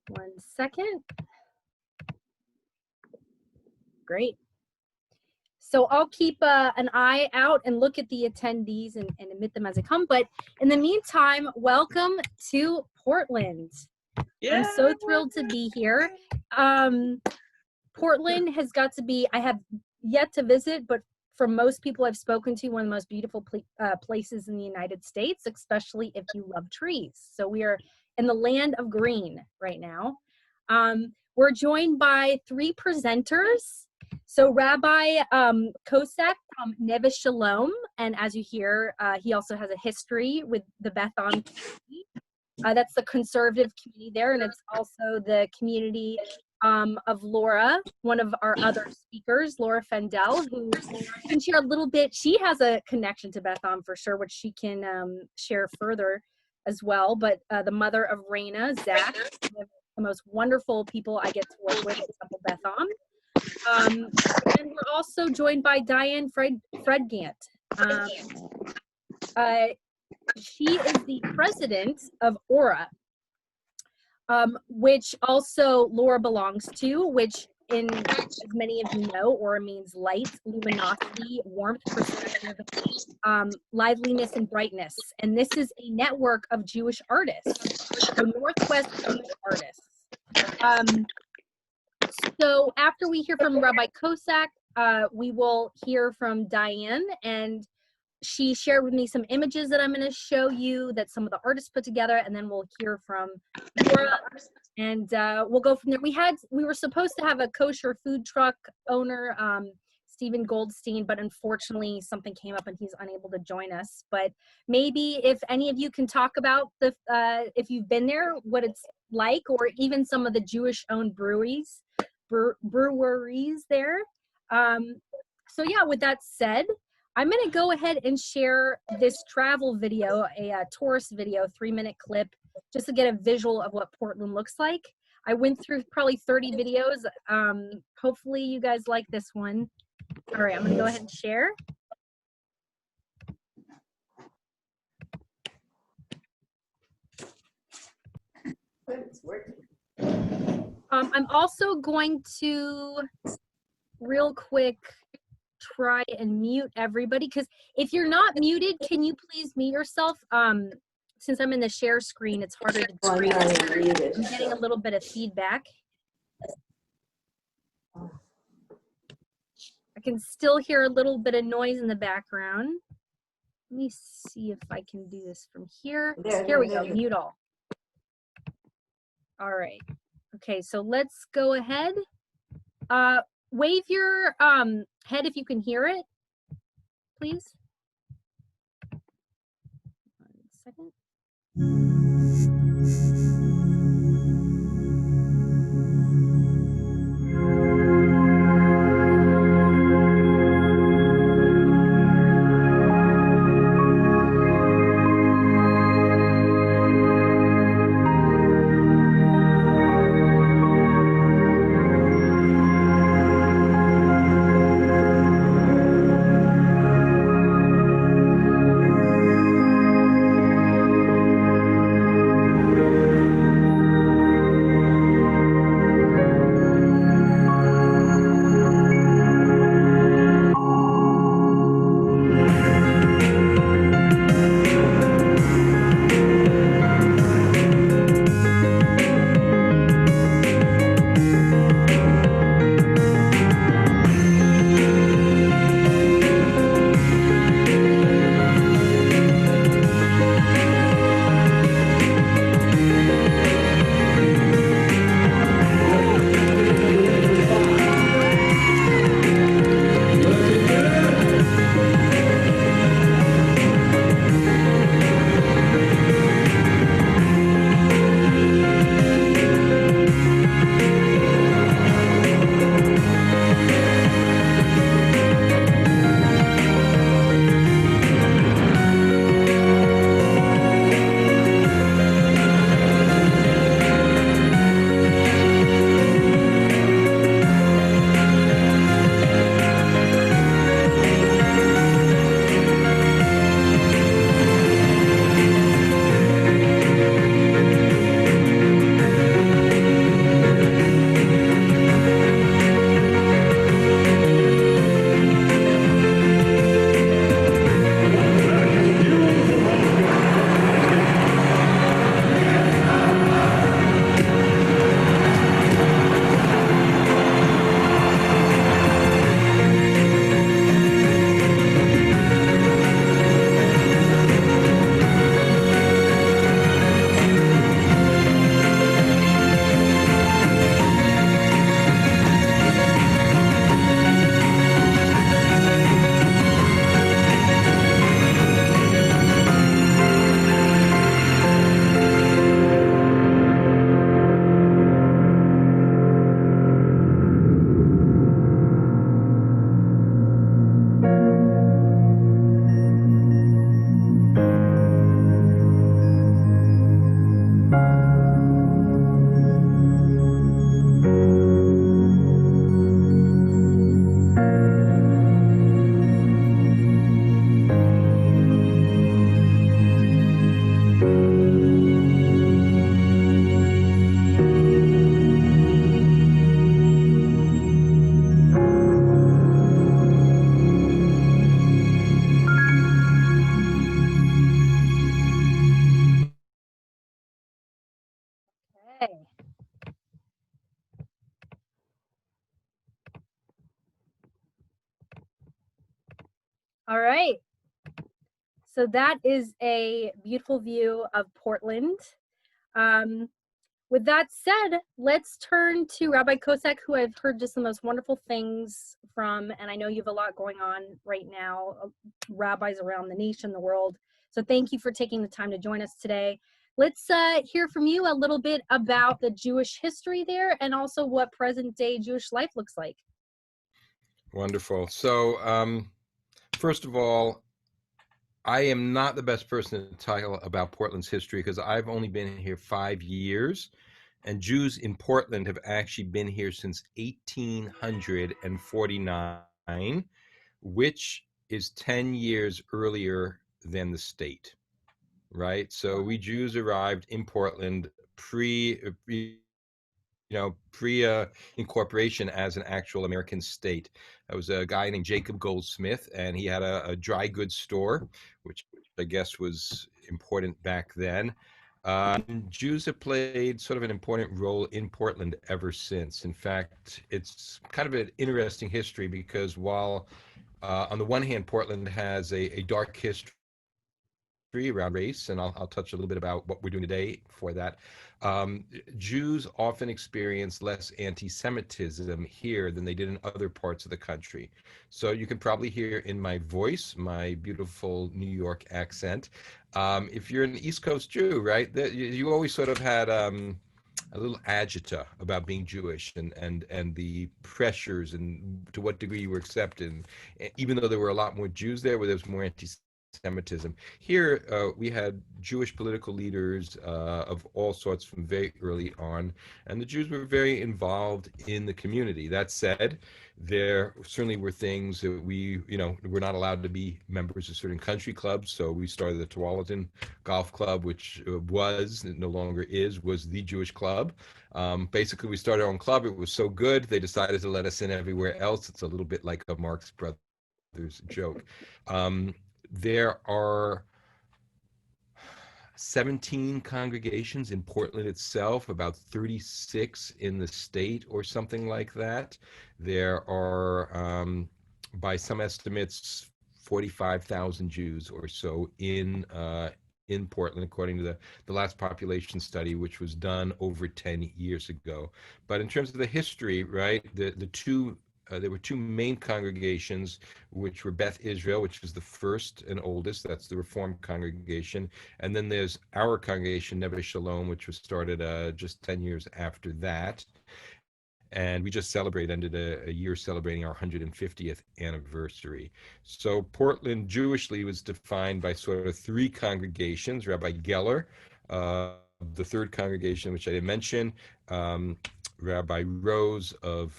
1 second. Great. So I'll keep an eye out and look at the attendees and admit them as they come. But in the meantime, welcome to Portland. Yeah. I'm so thrilled to be here. Portland has got to be, I have yet to visit, but for most people I've spoken to, one of the most beautiful places in the United States, especially if you love trees. So we are in the land of green right now. We're joined by 3 presenters. So Rabbi Kosak from Neveh Shalom, and as you hear, he also has a history with the Beth Am community. That's the conservative community there, and it's also the community of Laura, one of our other speakers, Laura Fendel, who can share a little bit. She has a connection to Beth Am for sure, which she can share further as well. But the mother of Raina, Zach, one of the most wonderful people I get to work with at Temple Beth Am. And we're also joined by Diane Fredgant. She is the president of Aura, which also Laura belongs to, which as many of you know, Aura means light, luminosity, warmth, perspective, liveliness, and brightness. And this is a network of Jewish artists, so Northwest Jewish artists. So after we hear from Rabbi Kosak, we will hear from Diane, and she shared with me some images that I'm going to show you that some of the artists put together, and then we'll hear from Laura, and we'll go from there. We were supposed to have a kosher food truck owner, Stephen Goldstein, but unfortunately something came up and he's unable to join us. But maybe if any of you can talk about if you've been there, what it's like, or even some of the Jewish-owned breweries there. So yeah, with that said, I'm going to go ahead and share this travel video, a tourist video, 3-minute clip, just to get a visual of what Portland looks like. I went through probably 30 videos. Hopefully you guys like this one. All right, I'm going to go ahead and share. It's working. I'm also going to real quick try and mute everybody, because if you're not muted, can you please mute yourself? Since I'm in the share screen, it's harder to do. I'm getting a little bit of feedback. I can still hear a little bit of noise in the background. Let me see if I can do this from here. Here we go, mute all. All right. Okay, so let's go ahead. Wave your head if you can hear it, please. 1 second. Okay. All right. So that is a beautiful view of Portland. Um, with that said, let's turn to Rabbi Kosak, who I've heard just the most wonderful things from, and I know you have a lot going on right now, rabbis around the nation, the world. So thank you for taking the time to join us today. Let's hear from you a little bit about the Jewish history there and also what present day Jewish life looks like. Wonderful. So, first of all, I am not the best person to tell about Portland's history because I've only been here 5 years, and Jews in Portland have actually been here since 1849, which is 10 years earlier than the state, right? So we Jews arrived in Portland pre incorporation as an actual American state. There was a guy named Jacob Goldsmith, and he had a dry goods store, which I guess was important back then. Jews have played sort of an important role in Portland ever since. In fact, it's kind of an interesting history because while on the one hand, Portland has a dark history around race, and I'll touch a little bit about what we're doing today for that. Jews often experience less anti-Semitism here than they did in other parts of the country. So you can probably hear in my voice, my beautiful New York accent. If you're an East Coast Jew, right, you always sort of had a little agita about being Jewish and the pressures and to what degree you were accepted. Even though there were a lot more Jews there, where there was more anti-Semitism. Here, we had Jewish political leaders of all sorts from very early on, and the Jews were very involved in the community. That said, there certainly were things that we're not allowed to be members of certain country clubs. So we started the Tualatin Golf Club, which no longer was the Jewish club. Basically, we started our own club. It was so good, they decided to let us in everywhere else. It's a little bit like a Marx Brothers joke. There are 17 congregations in Portland itself, about 36 in the state or something like that. There are, by some estimates, 45,000 Jews or so in Portland, according to the last population study, which was done over 10 years ago. But in terms of the history, right, there were two main congregations, which were Beth Israel, which is the first and oldest. That's the Reformed congregation. And then there's our congregation, Neveh Shalom, which was started just 10 years after that. And we just ended a year celebrating our 150th anniversary. So Portland Jewishly was defined by sort of three congregations. Rabbi Geller, the third congregation, which I didn't mention, Rabbi Rose of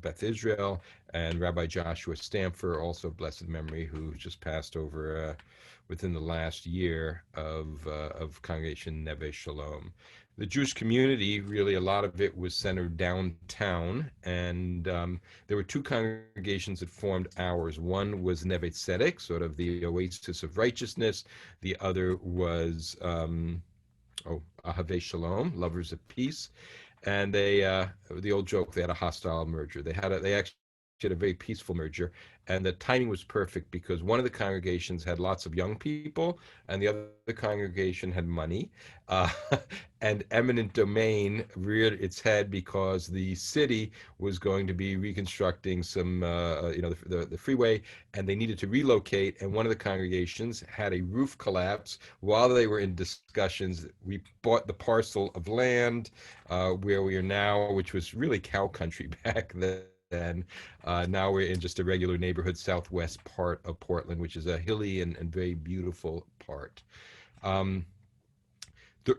Beth Israel, and Rabbi Joshua Stamfer, also of blessed memory, who just passed over within the last year of Congregation Neveh Shalom. The Jewish community, really, a lot of it was centered downtown, and there were two congregations that formed ours. One was Neve Tzedek, sort of the oasis of righteousness. The other was Ahavei Shalom, lovers of peace. And the old joke, they had a hostile merger. They actually had a very peaceful merger, and the timing was perfect because one of the congregations had lots of young people, and the other congregation had money. Uh, and eminent domain reared its head because the city was going to be reconstructing the freeway, and they needed to relocate. And one of the congregations had a roof collapse. While they were in discussions, we bought the parcel of land where we are now, which was really cow country back then. Now we're in just a regular neighborhood southwest part of Portland, which is a hilly and very beautiful part. The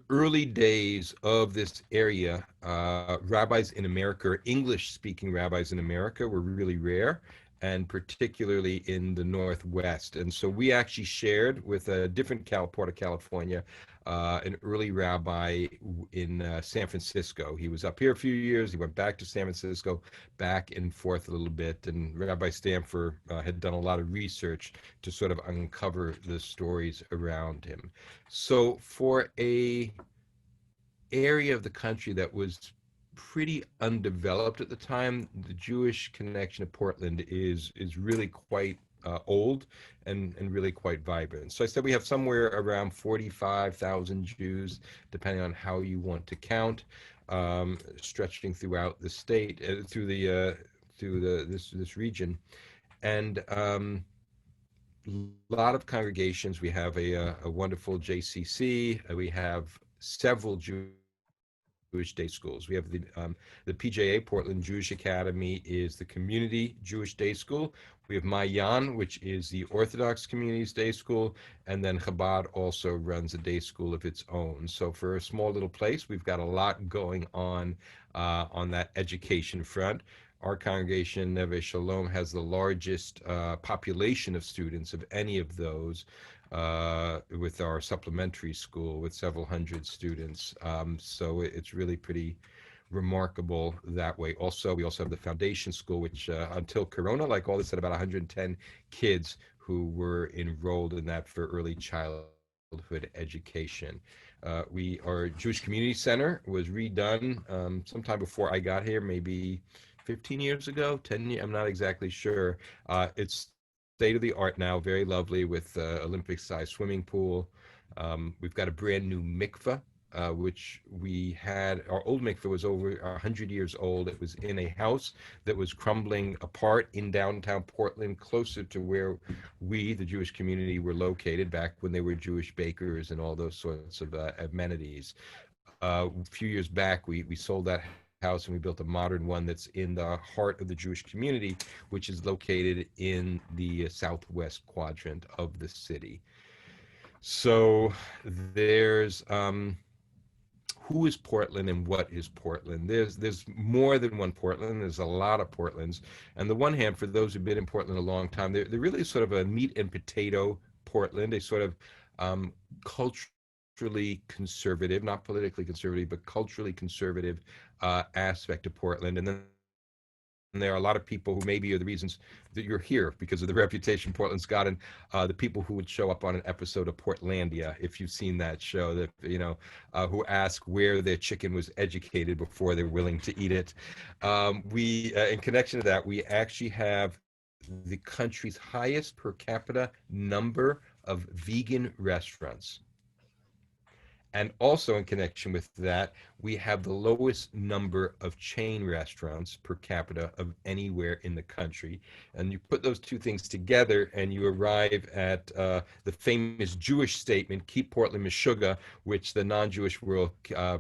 early days of this area, rabbis in America, English-speaking rabbis in America, were really rare, and particularly in the Northwest. And so we actually shared with a different part of California, an early rabbi in San Francisco. He was up here a few years. He went back to San Francisco, back and forth a little bit. And Rabbi Stamfer had done a lot of research to sort of uncover the stories around him. So for a area of the country that was pretty undeveloped at the time. The Jewish connection to Portland is really quite old and really quite vibrant. So I said we have somewhere around 45,000 Jews, depending on how you want to count, stretching throughout the state, through this region, and a lot of congregations. We have a wonderful JCC. We have several Jewish day schools. We have the PJA, Portland Jewish Academy, is the community Jewish day school. We have Mayan, which is the Orthodox Communities Day School, and then Chabad also runs a day school of its own. So for a small little place, we've got a lot going on that education front. Our congregation, Neveh Shalom, has the largest population of students of any of those, with our supplementary school with several hundred students. So it's really pretty remarkable that way. Also, we also have the foundation school, which until Corona, like all this, had about 110 kids who were enrolled in that for early childhood education. Our Jewish Community Center was redone sometime before I got here, maybe 15 years ago, 10 years, I'm not exactly sure. It's state of the art now, very lovely, with Olympic-sized swimming pool. We've got a brand new mikveh, which we had. Our old mikveh was over 100 years old. It was in a house that was crumbling apart in downtown Portland, closer to where we, the Jewish community, were located back when they were Jewish bakers and all those sorts of amenities. A few years back, we sold that house and we built a modern one that's in the heart of the Jewish community, which is located in the southwest quadrant of the city. So there's who is Portland and what is Portland? There's more than one Portland. There's a lot of Portlands. On the one hand, for those who've been in Portland a long time, they're really sort of a meat and potato Portland. They sort of culturally conservative, not politically conservative, but culturally conservative aspect of Portland. And then there are a lot of people who maybe are the reasons that you're here because of the reputation Portland's got, and the people who would show up on an episode of Portlandia, if you've seen that show, that who ask where their chicken was educated before they're willing to eat it. We, in connection to that, we actually have the country's highest per capita number of vegan restaurants. And also in connection with that, we have the lowest number of chain restaurants per capita of anywhere in the country. And you put those two things together and you arrive at the famous Jewish statement, keep Portland Meshuggah, which the non-Jewish world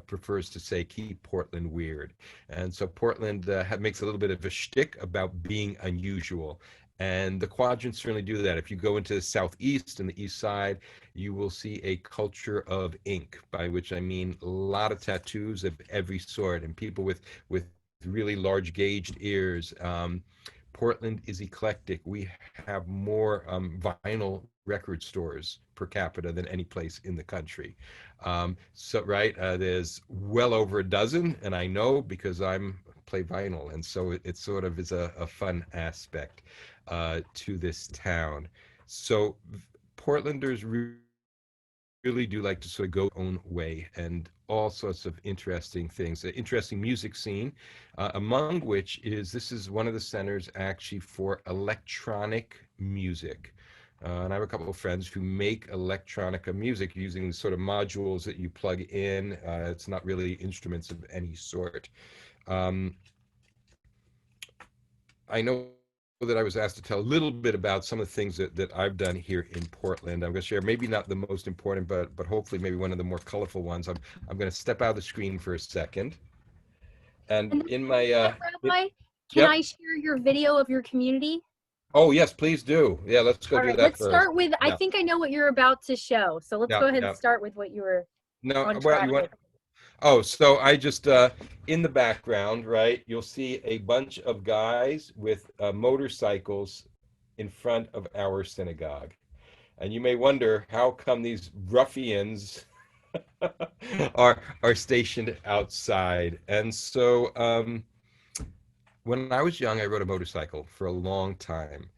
prefers to say, keep Portland weird. And so Portland makes a little bit of a shtick about being unusual. And the quadrants certainly do that. If you go into the southeast and the east side, you will see a culture of ink, by which I mean a lot of tattoos of every sort and people with really large gauged ears. Portland is eclectic. We have more vinyl record stores per capita than any place in the country. There's well over a dozen, and I know because play vinyl, and so it sort of is a fun aspect to this town. So Portlanders really do like to sort of go their own way, and all sorts of interesting things. An interesting music scene, among which this is one of the centers actually for electronic music. And I have a couple of friends who make electronica music using sort of modules that you plug in. It's not really instruments of any sort. I know that I was asked to tell a little bit about some of the things that I've done here in Portland. I'm going to share maybe not the most important, but hopefully maybe one of the more colorful ones. I'm going to step out of the screen for a second. And in my Rabbi, can yep. I share your video of your community? Oh yes, please do. Yeah, let's go do that let's first. Start with. Yeah. I think I know what you're about to show, so let's go ahead and start with what you were on track with. Oh, so I just, in the background, right, you'll see a bunch of guys with motorcycles in front of our synagogue. And you may wonder, how come these ruffians are stationed outside? And so when I was young, I rode a motorcycle for a long time.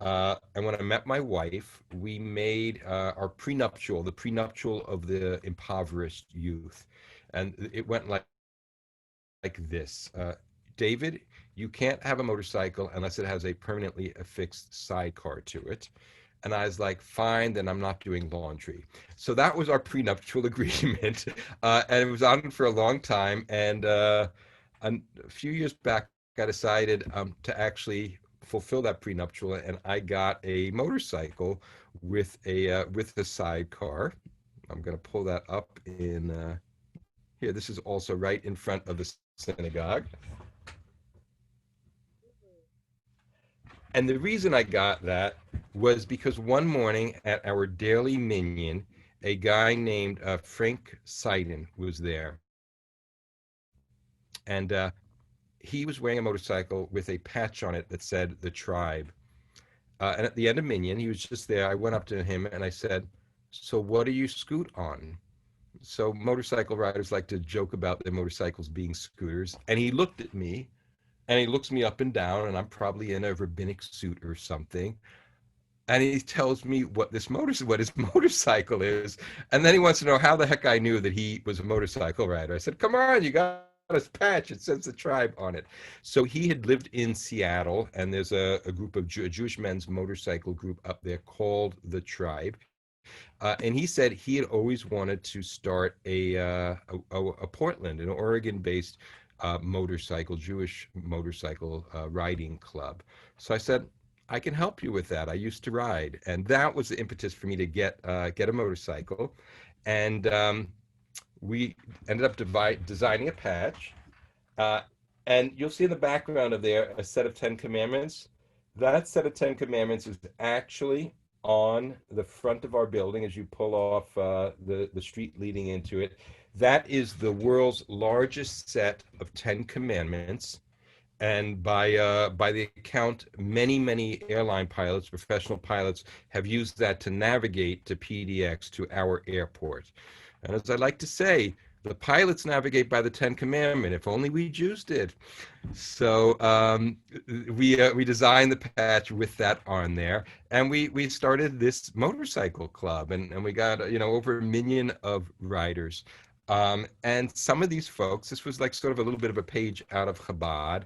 And when I met my wife, we made our prenuptial, the prenuptial of the impoverished youth. And it went like this. David, you can't have a motorcycle unless it has a permanently affixed sidecar to it. And I was like, fine, then I'm not doing laundry. So that was our prenuptial agreement. And it was on for a long time. And a few years back, I decided to actually fulfill that prenuptial, and I got a motorcycle with a sidecar. I'm going to pull that up in here. This is also right in front of the synagogue. And the reason I got that was because one morning at our daily minyan, a guy named Frank Seiden was there. And he was wearing a motorcycle with a patch on it that said the tribe. And at the end of minyan, he was just there. I went up to him and I said, so what do you scoot on? So motorcycle riders like to joke about their motorcycles being scooters. And he looked at me and he looks me up and down, and I'm probably in a rabbinic suit or something. And he tells me what his motorcycle is. And then he wants to know how the heck I knew that he was a motorcycle rider. I said, come on, you got a patch. It says the tribe on it. So he had lived in Seattle, and there's a group of Jewish men's motorcycle group up there called the Tribe. And he said he had always wanted to start a Portland, an Oregon-based Jewish motorcycle riding club. So I said, I can help you with that. I used to ride, and that was the impetus for me to get a motorcycle. And we ended up designing a patch. Uh, and you'll see in the background of there a set of 10 commandments. That set of 10 commandments is actually on the front of our building as you pull off the street leading into it. That is the world's largest set of 10 commandments. And by the account, many airline pilots, professional pilots, have used that to navigate to PDX, to our airport. And as I like to say, the pilots navigate by the Ten Commandment. If only we Jews did. So we designed the patch with that on there, and we started this motorcycle club, and we got over a million of riders. And some of these folks, this was like sort of a little bit of a page out of Chabad.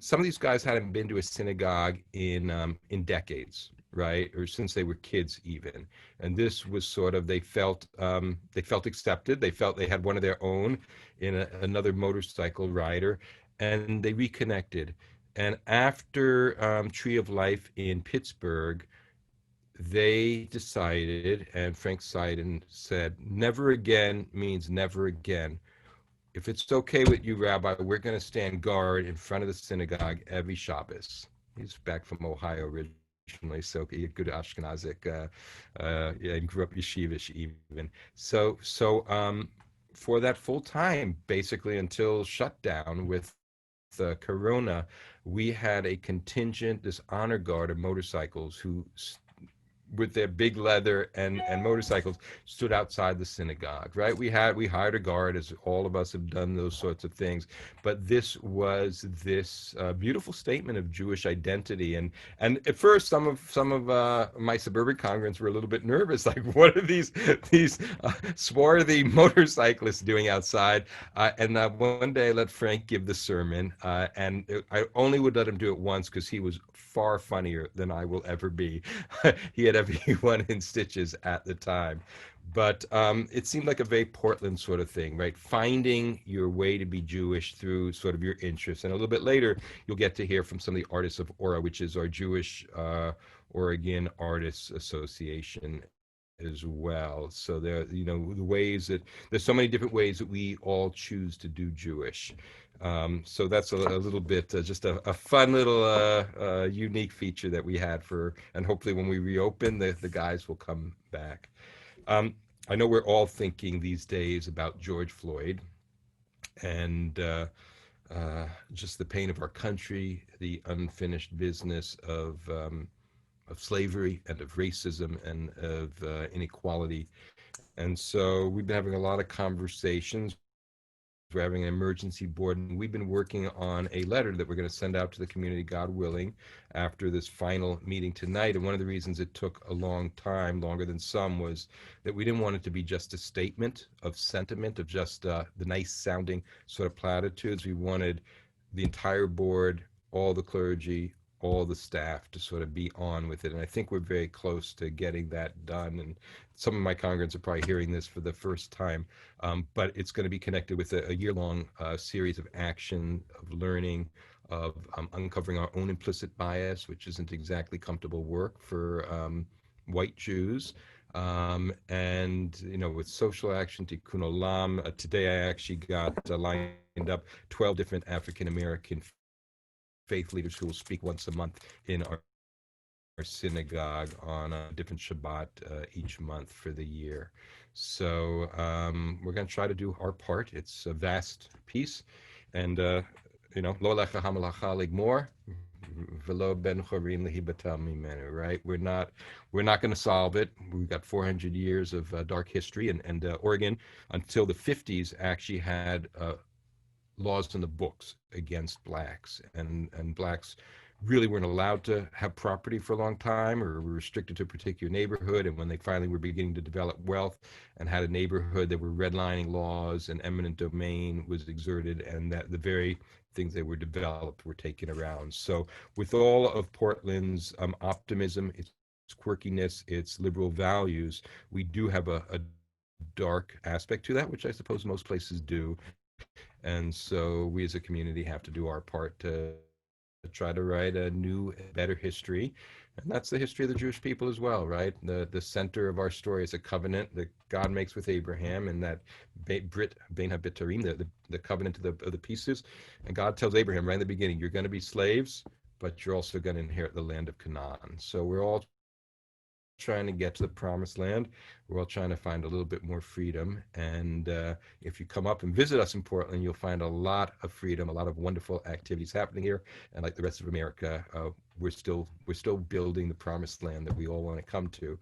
Some of these guys hadn't been to a synagogue in decades, right, or since they were kids even. And this was sort of they felt accepted. They felt they had one of their own in another motorcycle rider, and they reconnected. And after Tree of Life in Pittsburgh, they decided, and Frank Seiden said, never again means never again. If it's okay with you, Rabbi, we're going to stand guard in front of the synagogue every Shabbos. He's back from Ohio originally, so he had good Ashkenazic, and grew up yeshivish even. So for that full time, basically until shutdown with the Corona, we had a contingent, this honor guard of motorcycles who with their big leather and motorcycles stood outside the synagogue, right? We hired a guard, as all of us have done those sorts of things. But this was this beautiful statement of Jewish identity. And at first, some of my suburban congregants were a little bit nervous, like, what are these swarthy motorcyclists doing outside? And one day I let Frank give the sermon, and I only would let him do it once because he was far funnier than I will ever be. He had everyone in stitches at the time. But it seemed like a very Portland sort of thing, right? Finding your way to be Jewish through sort of your interests. And a little bit later, you'll get to hear from some of the artists of Ora, which is our Jewish Oregon Artists Association as well. So there, the ways that there's so many different ways that we all choose to do Jewish. So that's a little bit just a fun little unique feature that we had and hopefully when we reopen, the guys will come back. I know we're all thinking these days about George Floyd and just the pain of our country, the unfinished business of slavery and of racism and of inequality. And so we've been having a lot of conversations we're having an emergency board, and we've been working on a letter that we're going to send out to the community, God willing, after this final meeting tonight. And one of the reasons it took a long time, longer than some, was that we didn't want it to be just a statement of sentiment, of just the nice sounding sort of platitudes. We wanted the entire board, all the clergy, all the staff to sort of be on with it. And I think we're very close to getting that done. And some of my congregants are probably hearing this for the first time, but it's going to be connected with a year-long series of action, of learning, of uncovering our own implicit bias, which isn't exactly comfortable work for white Jews. And, you know, with social action, Tikkun Olam, today I actually got lined up 12 different African-American faith leaders who will speak once a month in our synagogue on a different Shabbat each month for the year. So we're going to try to do our part. It's a vast piece, and you know, lo lecha hamalacha ligmor, velo ben chorin lehibatam mimenu. Right? We're not going to solve it. We've got 400 years of dark history, and Oregon until the 50s actually had laws in the books against blacks, and blacks really weren't allowed to have property for a long time, or were restricted to a particular neighborhood. And when they finally were beginning to develop wealth and had a neighborhood, there were redlining laws and eminent domain was exerted, and that the very things they were developed were taken around. So with all of Portland's optimism, its quirkiness, its liberal values, we do have a dark aspect to that, which I suppose most places do. And so we as a community have to do our part to try to write a new, better history. And that's the history of the Jewish people as well, right? The center of our story is a covenant that God makes with Abraham, and that Brit Bein HaBitarim, the covenant of the pieces. And God tells Abraham right in the beginning, you're going to be slaves, but you're also going to inherit the land of Canaan. So we're all trying to get to the promised land. We're all trying to find a little bit more freedom. And if you come up and visit us in Portland, you'll find a lot of freedom, a lot of wonderful activities happening here. And like the rest of America, we're still building the promised land that we all want to come to.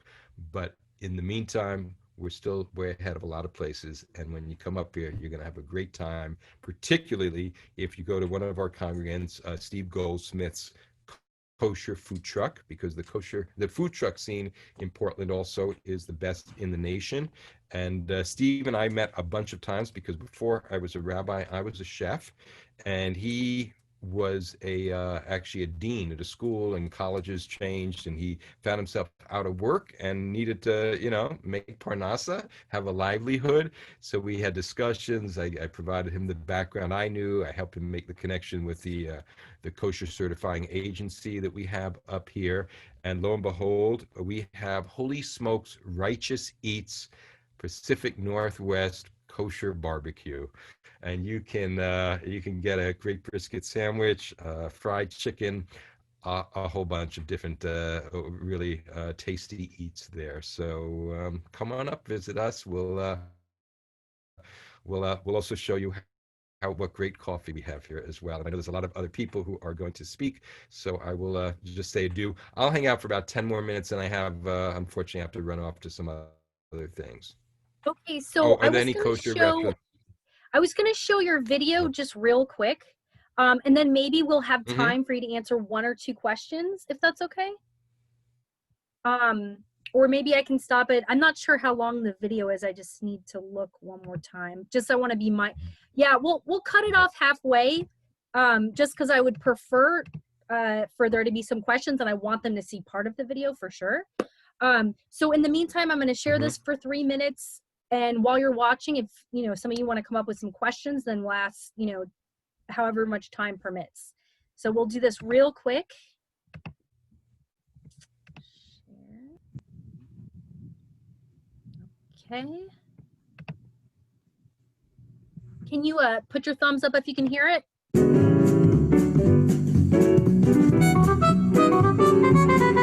But in the meantime, we're still way ahead of a lot of places. And when you come up here, you're going to have a great time, particularly if you go to one of our congregants, Steve Goldsmith's kosher food truck, because the food truck scene in Portland also is the best in the nation. And Steve and I met a bunch of times, because before I was a rabbi, I was a chef, and he was actually a dean at a school, and colleges changed, and he found himself out of work and needed to, you know, make parnasa, have a livelihood. So we had discussions. I provided him the background I knew. I helped him make the connection with the kosher certifying agency that we have up here. And lo and behold, we have Holy Smokes Righteous Eats Pacific Northwest kosher barbecue. And you can get a great brisket sandwich, fried chicken, a whole bunch of different really tasty eats there. So come on up, visit us. We'll also show you what great coffee we have here as well. And I know there's a lot of other people who are going to speak, so I will just say adieu. I'll hang out for about 10 more minutes, and I have unfortunately have to run off to some other things. Okay, so are there any kosher restaurants? I was going to show your video just real quick, and then maybe we'll have Mm-hmm. time for you to answer one or two questions, if that's okay. Or maybe I can stop it. I'm not sure how long the video is. I just need to look one more time. Just I want to be yeah, we'll cut it off halfway, just because I would prefer for there to be some questions, and I want them to see part of the video for sure. So in the meantime, I'm going to share this for 3 minutes. And while you're watching, if you know some of you want to come up with some questions, then last, you know, however much time permits. So we'll do this real quick. Okay. Can you put your thumbs up if you can hear it?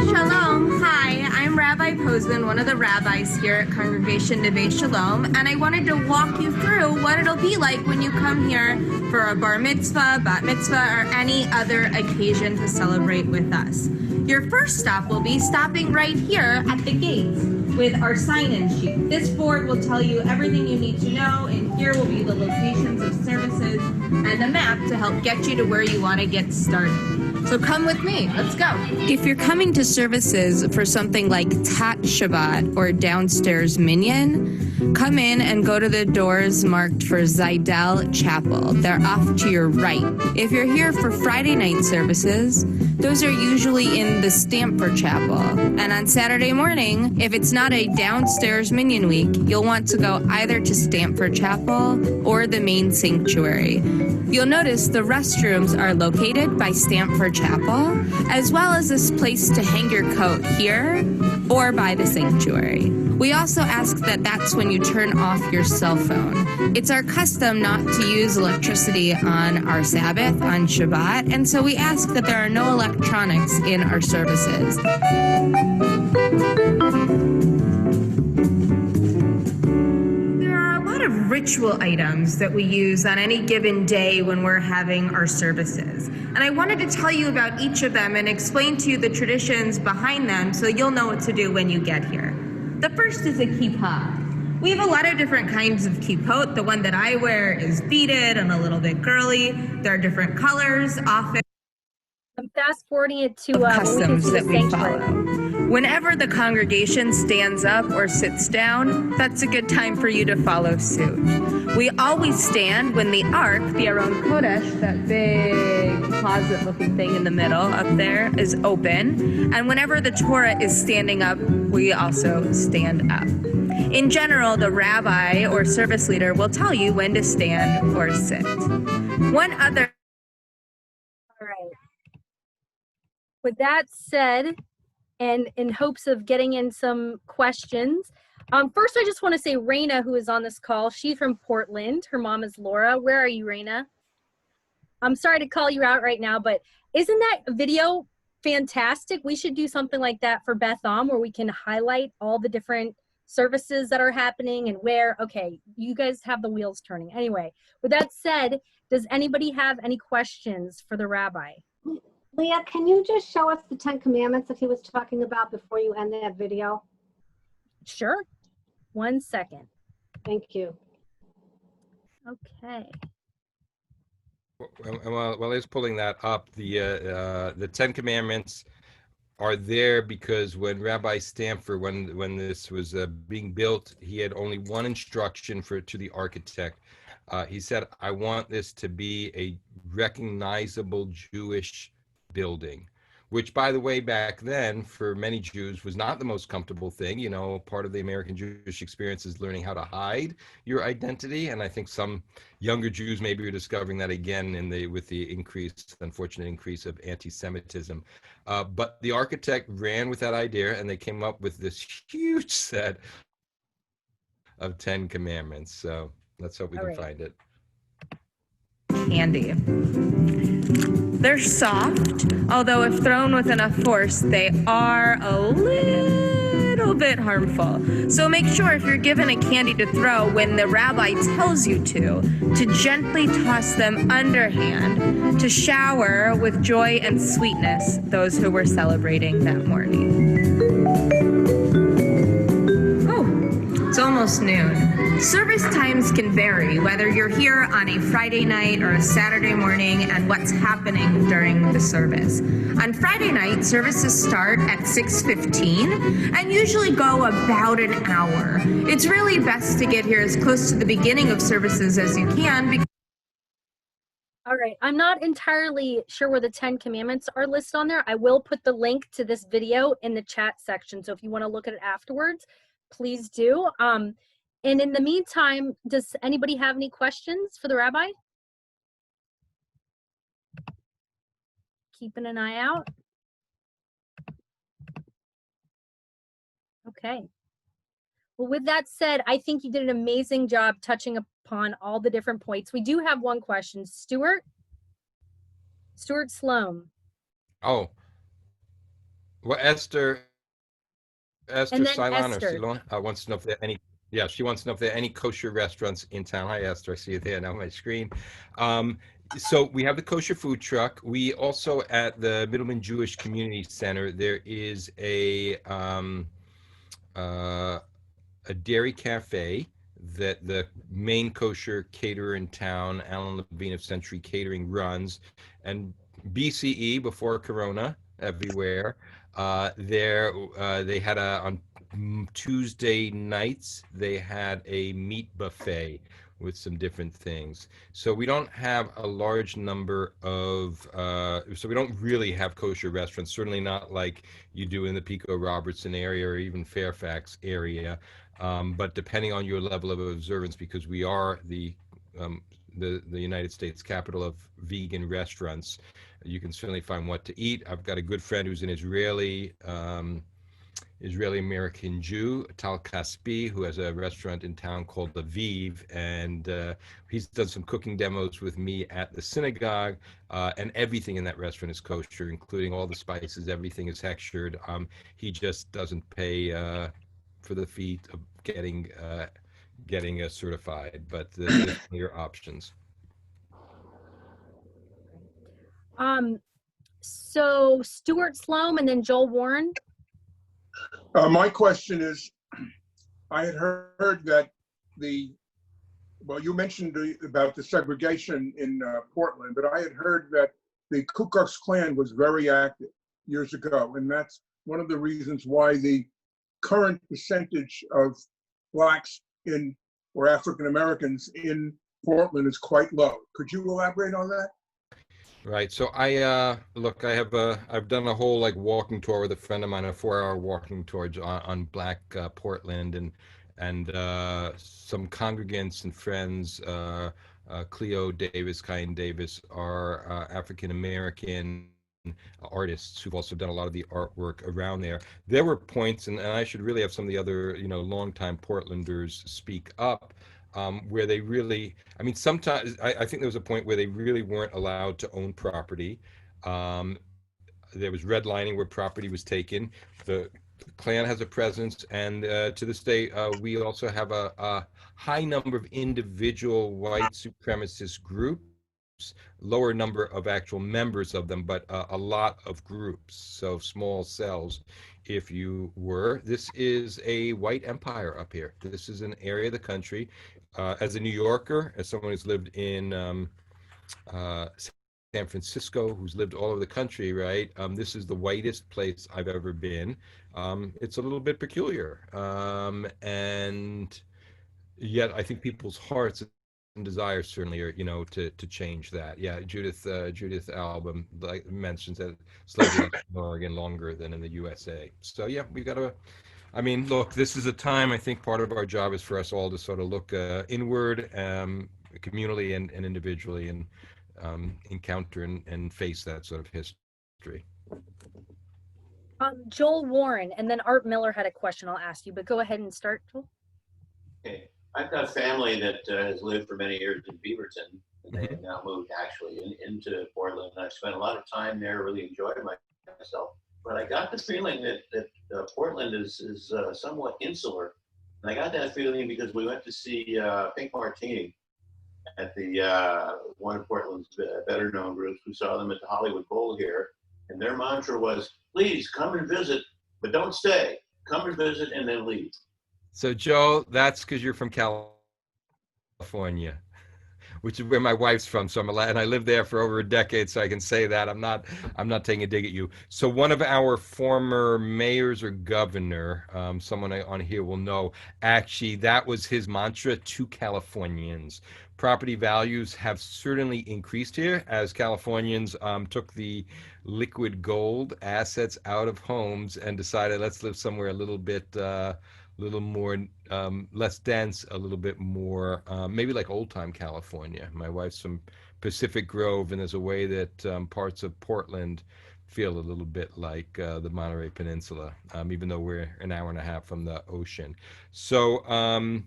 Shalom. Hi, I'm Rabbi Posman, one of the rabbis here at Congregation Neveh Shalom, and I wanted to walk you through what it'll be like when you come here for a bar mitzvah, bat mitzvah, or any other occasion to celebrate with us. Your first stop will be stopping right here at the gate. with our sign-in sheet. This board will tell you everything you need to know, and here will be the locations of services and a map to help get you to where you want to get started. So come with me, let's go. If you're coming to services for something like Tat Shabbat or downstairs Minyan, come in and go to the doors marked for Zaydel Chapel. They're off to your right. If you're here for Friday night services, those are usually in the Stamford Chapel. And on Saturday morning, if it's not a downstairs Minyan week, you'll want to go either to Stamford Chapel or the main sanctuary. You'll notice the restrooms are located by Stamford Chapel, as well as this place to hang your coat here or by the sanctuary. We also ask that that's when you turn off your cell phone. It's our custom not to use electricity on our Sabbath, on Shabbat, and so we ask that there are no electronics in our services. There are a lot of ritual items that we use on any given day when we're having our services. And I wanted to tell you about each of them and explain to you the traditions behind them so you'll know what to do when you get here. The first is a kippah. We have a lot of different kinds of kippot. The one that I wear is beaded and a little bit girly. There are different colors, often. I'm fast forwarding it to customs that we sanctuary. follow. Whenever the congregation stands up or sits down, that's a good time for you to follow suit. We always stand when the ark, the Aron Kodesh, that big closet-looking thing in the middle up there, is open. And whenever the Torah is standing up, we also stand up. In general, the rabbi or service leader will tell you when to stand or sit. One other. All right. With that said, and in hopes of getting in some questions, first I just want to say Raina, who is on this call, she's from Portland. Her mom is Laura. Where are you, Raina? I'm sorry to call you out right now, but isn't that video fantastic? We should do something like that for Beth Am, where we can highlight all the different services that are happening and where. Okay, you guys have the wheels turning. Anyway, with that said, does anybody have any questions for the rabbi? Leah, can you just show us the 10 commandments that he was talking about before you end that video? Sure. 1 second. Thank you. Okay. While he's pulling that up, the 10 Commandments are there because when Rabbi Stamford, when this was being built, he had only one instruction to the architect. He said, "I want this to be a recognizable Jewish building," which, by the way, back then for many Jews was not the most comfortable thing. You know, part of the American Jewish experience is learning how to hide your identity, and I think some younger Jews maybe are discovering that again with the unfortunate increase of anti-Semitism. But the architect ran with that idea, and they came up with this huge set of 10 Commandments. So let's hope we can find it. Candy. They're soft, although if thrown with enough force, they are a little bit harmful. So make sure if you're given a candy to throw when the rabbi tells you to gently toss them underhand to shower with joy and sweetness those who were celebrating that morning. It's almost noon. Service times can vary, whether you're here on a Friday night or a Saturday morning and what's happening during the service. On Friday night, services start at 6:15 and usually go about an hour. It's really best to get here as close to the beginning of services as you can. All right, I'm not entirely sure where the 10 commandments are listed on there. I will put the link to this video in the chat section, so if you want to look at it afterwards, please do. And in the meantime, does anybody have any questions for the rabbi? Keeping an eye out. Okay. Well, with that said, I think you did an amazing job touching upon all the different points. We do have one question. Stuart Sloan. Oh, well, Esther Ceylon or Ceylon wants to know if there are any. Yeah, she wants to know if there are any kosher restaurants in town. Hi, Esther. I see you there now on my screen. So we have the kosher food truck. We also at the Middleman Jewish Community Center, there is a a dairy cafe that the main kosher caterer in town, Alan Levine of Century Catering, runs, and BCE, before Corona, everywhere. There, they had on Tuesday nights they had a meat buffet with some different things. So we don't have a large number of, so we don't really have kosher restaurants. Certainly not like you do in the Pico Robertson area or even Fairfax area. But depending on your level of observance, because we are the United States capital of vegan restaurants, you can certainly find what to eat. I've got a good friend who's an Israeli American Jew, Tal Kaspi, who has a restaurant in town called Aviv, and he's done some cooking demos with me at the synagogue, and everything in that restaurant is kosher, including all the spices. Everything is hechshered. He just doesn't pay for the fee of getting certified, but there's clear options. So Stuart Sloan and then Joel Warren. My question is, I had heard that well, you mentioned about the segregation in Portland, but I had heard that the Ku Klux Klan was very active years ago, and that's one of the reasons why the current percentage of blacks or African Americans in Portland is quite low. Could you elaborate on that? Right. So look, I've done a whole like walking tour with a friend of mine, a 4-hour walking tour on Black Portland, and some congregants and friends, Cleo Davis, Kyan Davis, are African American artists who've also done a lot of the artwork around there. There were points, and I should really have some of the other, longtime Portlanders speak up, where they really, I mean, sometimes I think there was a point where they really weren't allowed to own property. There was redlining where property was taken. The Klan has a presence, and to this day, we also have a high number of individual white supremacist groups, lower number of actual members of them, but a lot of groups, so small cells. If you were, this is a white empire up here. This is an area of the country. As a New Yorker, as someone who's lived in San Francisco, who's lived all over the country, right? This is the whitest place I've ever been. It's a little bit peculiar, and yet I think people's hearts and desires certainly are, to change that. Yeah, Judith Album mentions that slavery in Oregon longer than in the USA. So yeah, we got to. I mean, look, this is a time. I think part of our job is for us all to sort of look inward, communally and individually, and encounter and face that sort of history. Joel Warren, and then Art Miller had a question I'll ask you, but go ahead and start, Joel. Okay. I've got family that has lived for many years in Beaverton, and they have now moved actually into Portland. And I've spent a lot of time there, really enjoyed myself. But I got the feeling that Portland is somewhat insular. And I got that feeling because we went to see Pink Martini at the one of Portland's better known groups. We saw them at the Hollywood Bowl here. And their mantra was, please come and visit, but don't stay. Come and visit and then leave. So, Joe, that's because you're from California, which is where my wife's from. So and I lived there for over a decade, so I can say that. I'm not taking a dig at you. So one of our former mayors or governor, someone on here will know, actually that was his mantra to Californians. Property values have certainly increased here as Californians took the liquid gold assets out of homes and decided let's live somewhere a little bit little more less dense, a little bit more maybe like old time California. My wife's from Pacific Grove, and there's a way that parts of Portland feel a little bit like the Monterey Peninsula, even though we're an hour and a half from the ocean. So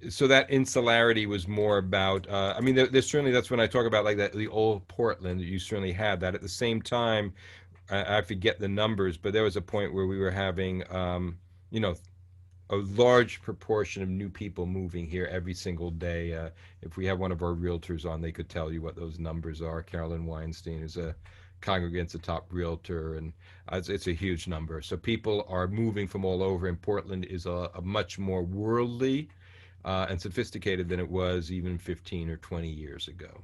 so that insularity was more about I mean there's certainly, that's when I talk about like that, the old Portland, you certainly had that. At the same time, I forget the numbers, but there was a point where we were having a large proportion of new people moving here every single day. If we have one of our realtors on, they could tell you what those numbers are. Carolyn Weinstein is a congregants, a top realtor, and it's a huge number. So people are moving from all over, and Portland is a much more worldly and sophisticated than it was even 15 or 20 years ago,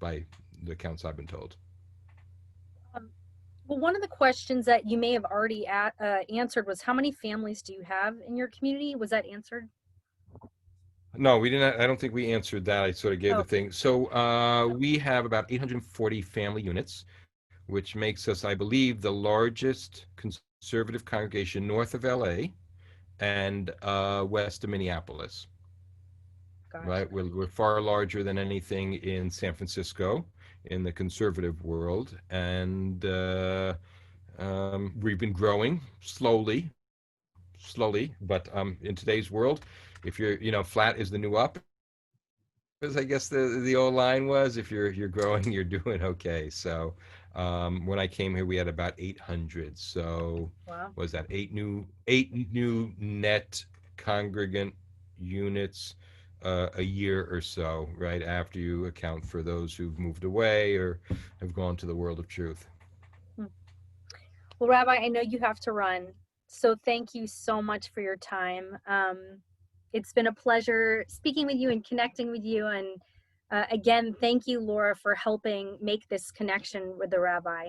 by the accounts I've been told. Well, one of the questions that you may have already answered was, how many families do you have in your community? Was that answered? No, we didn't. I don't think we answered that. I sort of gave the thing. So we have about 840 family units, which makes us, I believe, the largest conservative congregation north of LA and west of Minneapolis. Gosh. Right? We're far larger than anything in San Francisco in the conservative world, and we've been growing slowly, but in today's world, if you're, flat is the new up, as I guess the old line was. If you're growing, you're doing okay. So when I came here, we had about 800. So wow. Was that eight new net congregant units a year or so, right after you account for those who've moved away or have gone to the world of truth. Well, Rabbi, I know you have to run, so thank you so much for your time. It's been a pleasure speaking with you and connecting with you. And again, thank you, Laura, for helping make this connection with the Rabbi.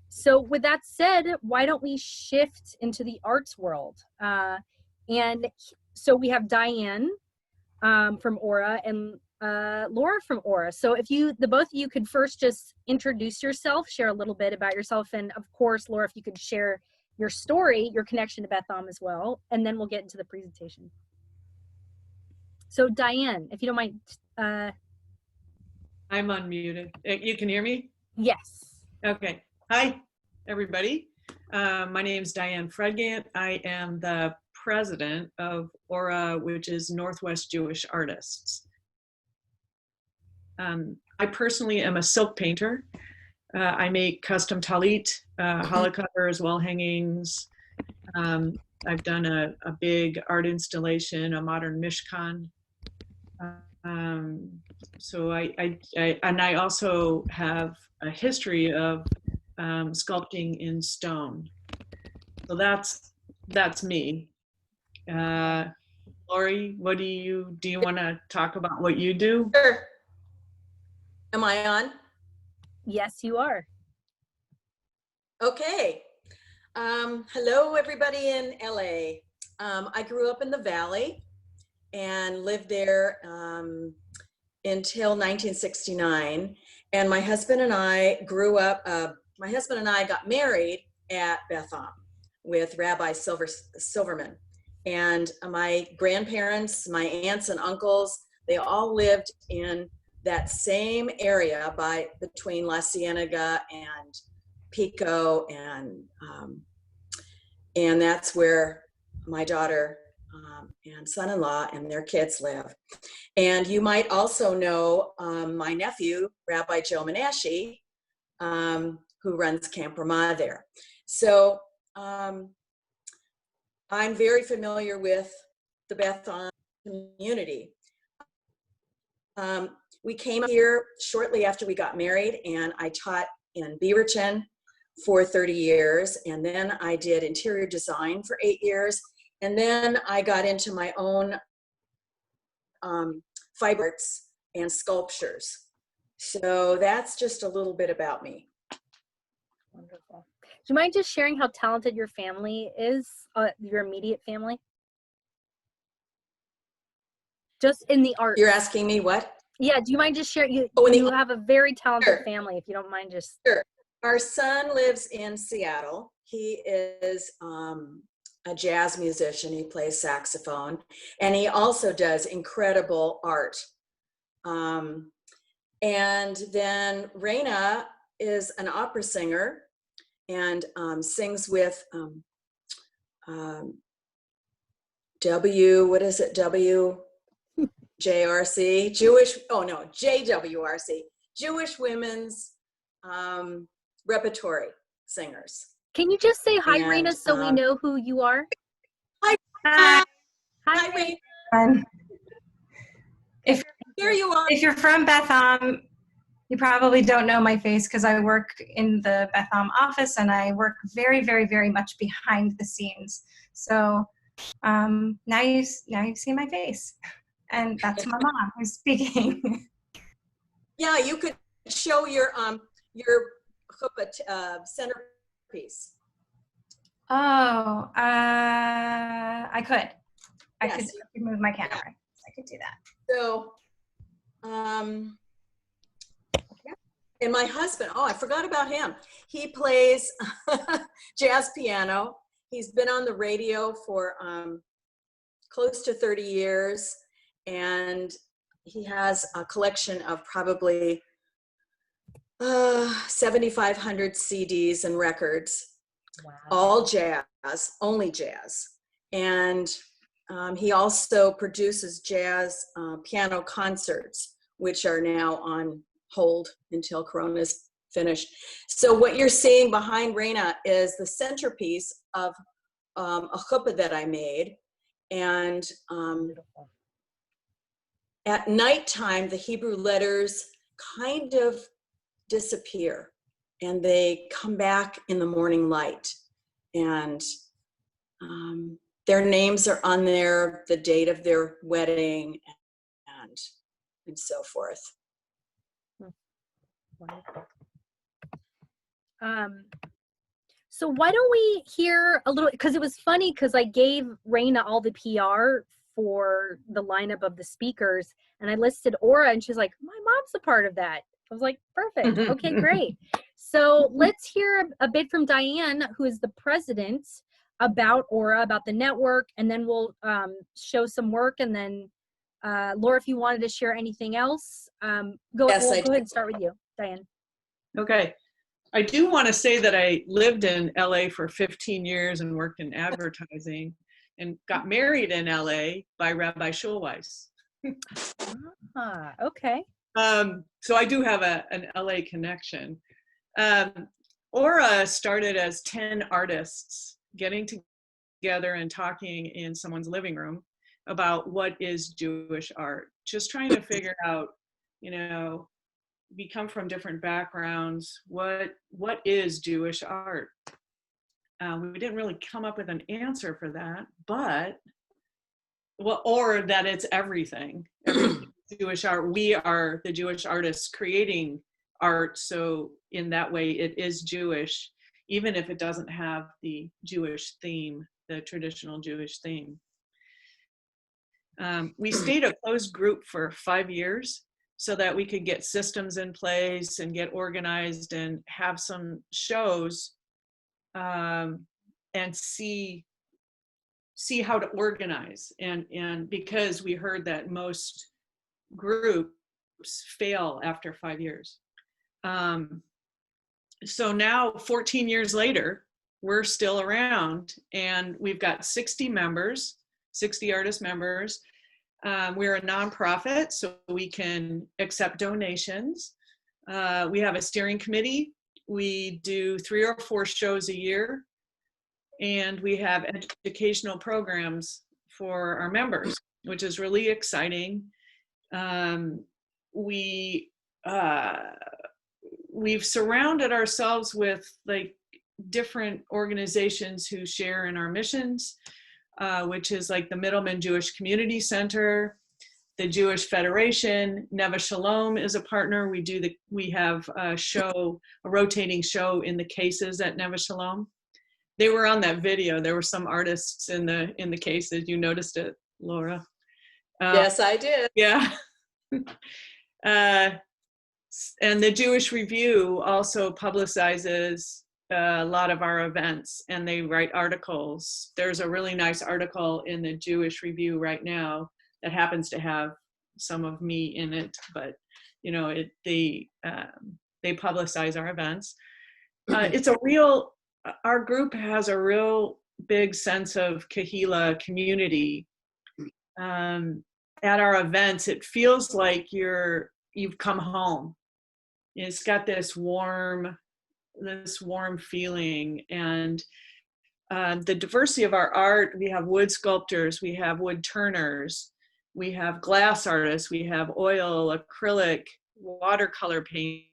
So with that said, why don't we shift into the arts world? And so we have Diane from Aura and Laura from Aura. So if the both of you could first just introduce yourself, share a little bit about yourself. And of course, Laura, if you could share your story, your connection to Beth Am as well, and then we'll get into the presentation. So Diane, if you don't mind. I'm unmuted. You can hear me? Yes. Okay. Hi, everybody. My name is Diane Fredgant. I am the president of Aura, which is Northwest Jewish Artists. I personally am a silk painter. I make custom talit, challah covers, wall hangings. I've done a big art installation, a modern mishkan. So I also have a history of sculpting in stone. So that's me. Lori, what do you want to talk about what you do? Sure. Am I on? Yes, you are. Okay. Hello, everybody in LA. I grew up in the Valley and lived there until 1969. And my husband and I grew up, my husband and I got married at Beth Am with Rabbi Silverman. And my grandparents, my aunts and uncles, they all lived in that same area between La Cienega and Pico, and that's where my daughter and son-in-law and their kids live. And you might also know my nephew, Rabbi Joe Menashe, who runs Camp Ramah there. So I'm very familiar with the Beth Am community. We came here shortly after we got married, and I taught in Beaverton for 30 years, and then I did interior design for 8 years, and then I got into my own fiber arts and sculptures. So that's just a little bit about me. Wonderful. Do you mind just sharing how talented your family is, your immediate family? Just in the arts. You're asking me what? Yeah, do you mind just sharing? You have a very talented family, if you don't mind just. Sure. Our son lives in Seattle. He is a jazz musician. He plays saxophone, and he also does incredible art. And then Raina is an opera singer and sings with JRC, JWRC, Jewish Women's Repertory Singers. Can you just say hi, Raina, so we know who you are? Hi. Hi, Raina. If Here you are. If you're from Beth Am, You probably don't know my face because I work in the Betham office and I work very, very, very much behind the scenes. So now you see my face, and that's my mom who's speaking. Yeah, you could show your chuppah centerpiece. Oh, I could. I Yes. could move my camera. I could do that. So, and my husband, oh, I forgot about him. He plays jazz piano. He's been on the radio for close to 30 years, and he has a collection of probably 7,500 CDs and records. Wow. All jazz, only jazz. And he also produces jazz piano concerts, which are now on hold until Corona's finished. So what you're seeing behind Raina is the centerpiece of a chuppah that I made. And at nighttime, the Hebrew letters kind of disappear and they come back in the morning light. And their names are on there, the date of their wedding, and so forth. Wonderful. So why don't we hear a little, because it was funny because I gave Raina all the PR for the lineup of the speakers and I listed Aura and she's like, my mom's a part of that. I was like, perfect. Okay, great. So let's hear a bit from Diane, who is the president, about Aura, about the network, and then we'll show some work. And then Laura, if you wanted to share anything else, go ahead and start with you, Diane. Okay. I do want to say that I lived in LA for 15 years and worked in advertising and got married in LA by Rabbi Schulweis. Okay. So I do have an LA connection. Aura started as 10 artists getting together and talking in someone's living room about what is Jewish art. Just trying to figure out, you know, we come from different backgrounds. What is Jewish art? We didn't really come up with an answer for that, but, well, or that it's everything. Jewish art. We are the Jewish artists creating art, so in that way it is Jewish, even if it doesn't have the Jewish theme, the traditional Jewish theme. We stayed a closed group for 5 years so that we could get systems in place and get organized and have some shows and see how to organize. And because we heard that most groups fail after 5 years. So now 14 years later, we're still around and we've got 60 members, 60 artist members. We're a nonprofit, so we can accept donations. We have a steering committee. We do 3 or 4 shows a year, and we have educational programs for our members, which is really exciting. We've surrounded ourselves with like different organizations who share in our missions, which is like the Middleman Jewish Community Center, the Jewish Federation. Neveh Shalom is a partner. We have a rotating show in the cases at Neveh Shalom. They were on that video. There were some artists in the cases. You noticed it, Laura? Yes, I did. Yeah. And the Jewish Review also publicizes a lot of our events, and they write articles. There's a really nice article in the Jewish Review right now that happens to have some of me in it, but you know, they publicize our events. Our group has a real big sense of kahila, community. At our events, it feels like you've come home. It's got this warm feeling, and the diversity of our art. We have wood sculptors, we have wood turners, we have glass artists, we have oil, acrylic, watercolor painters,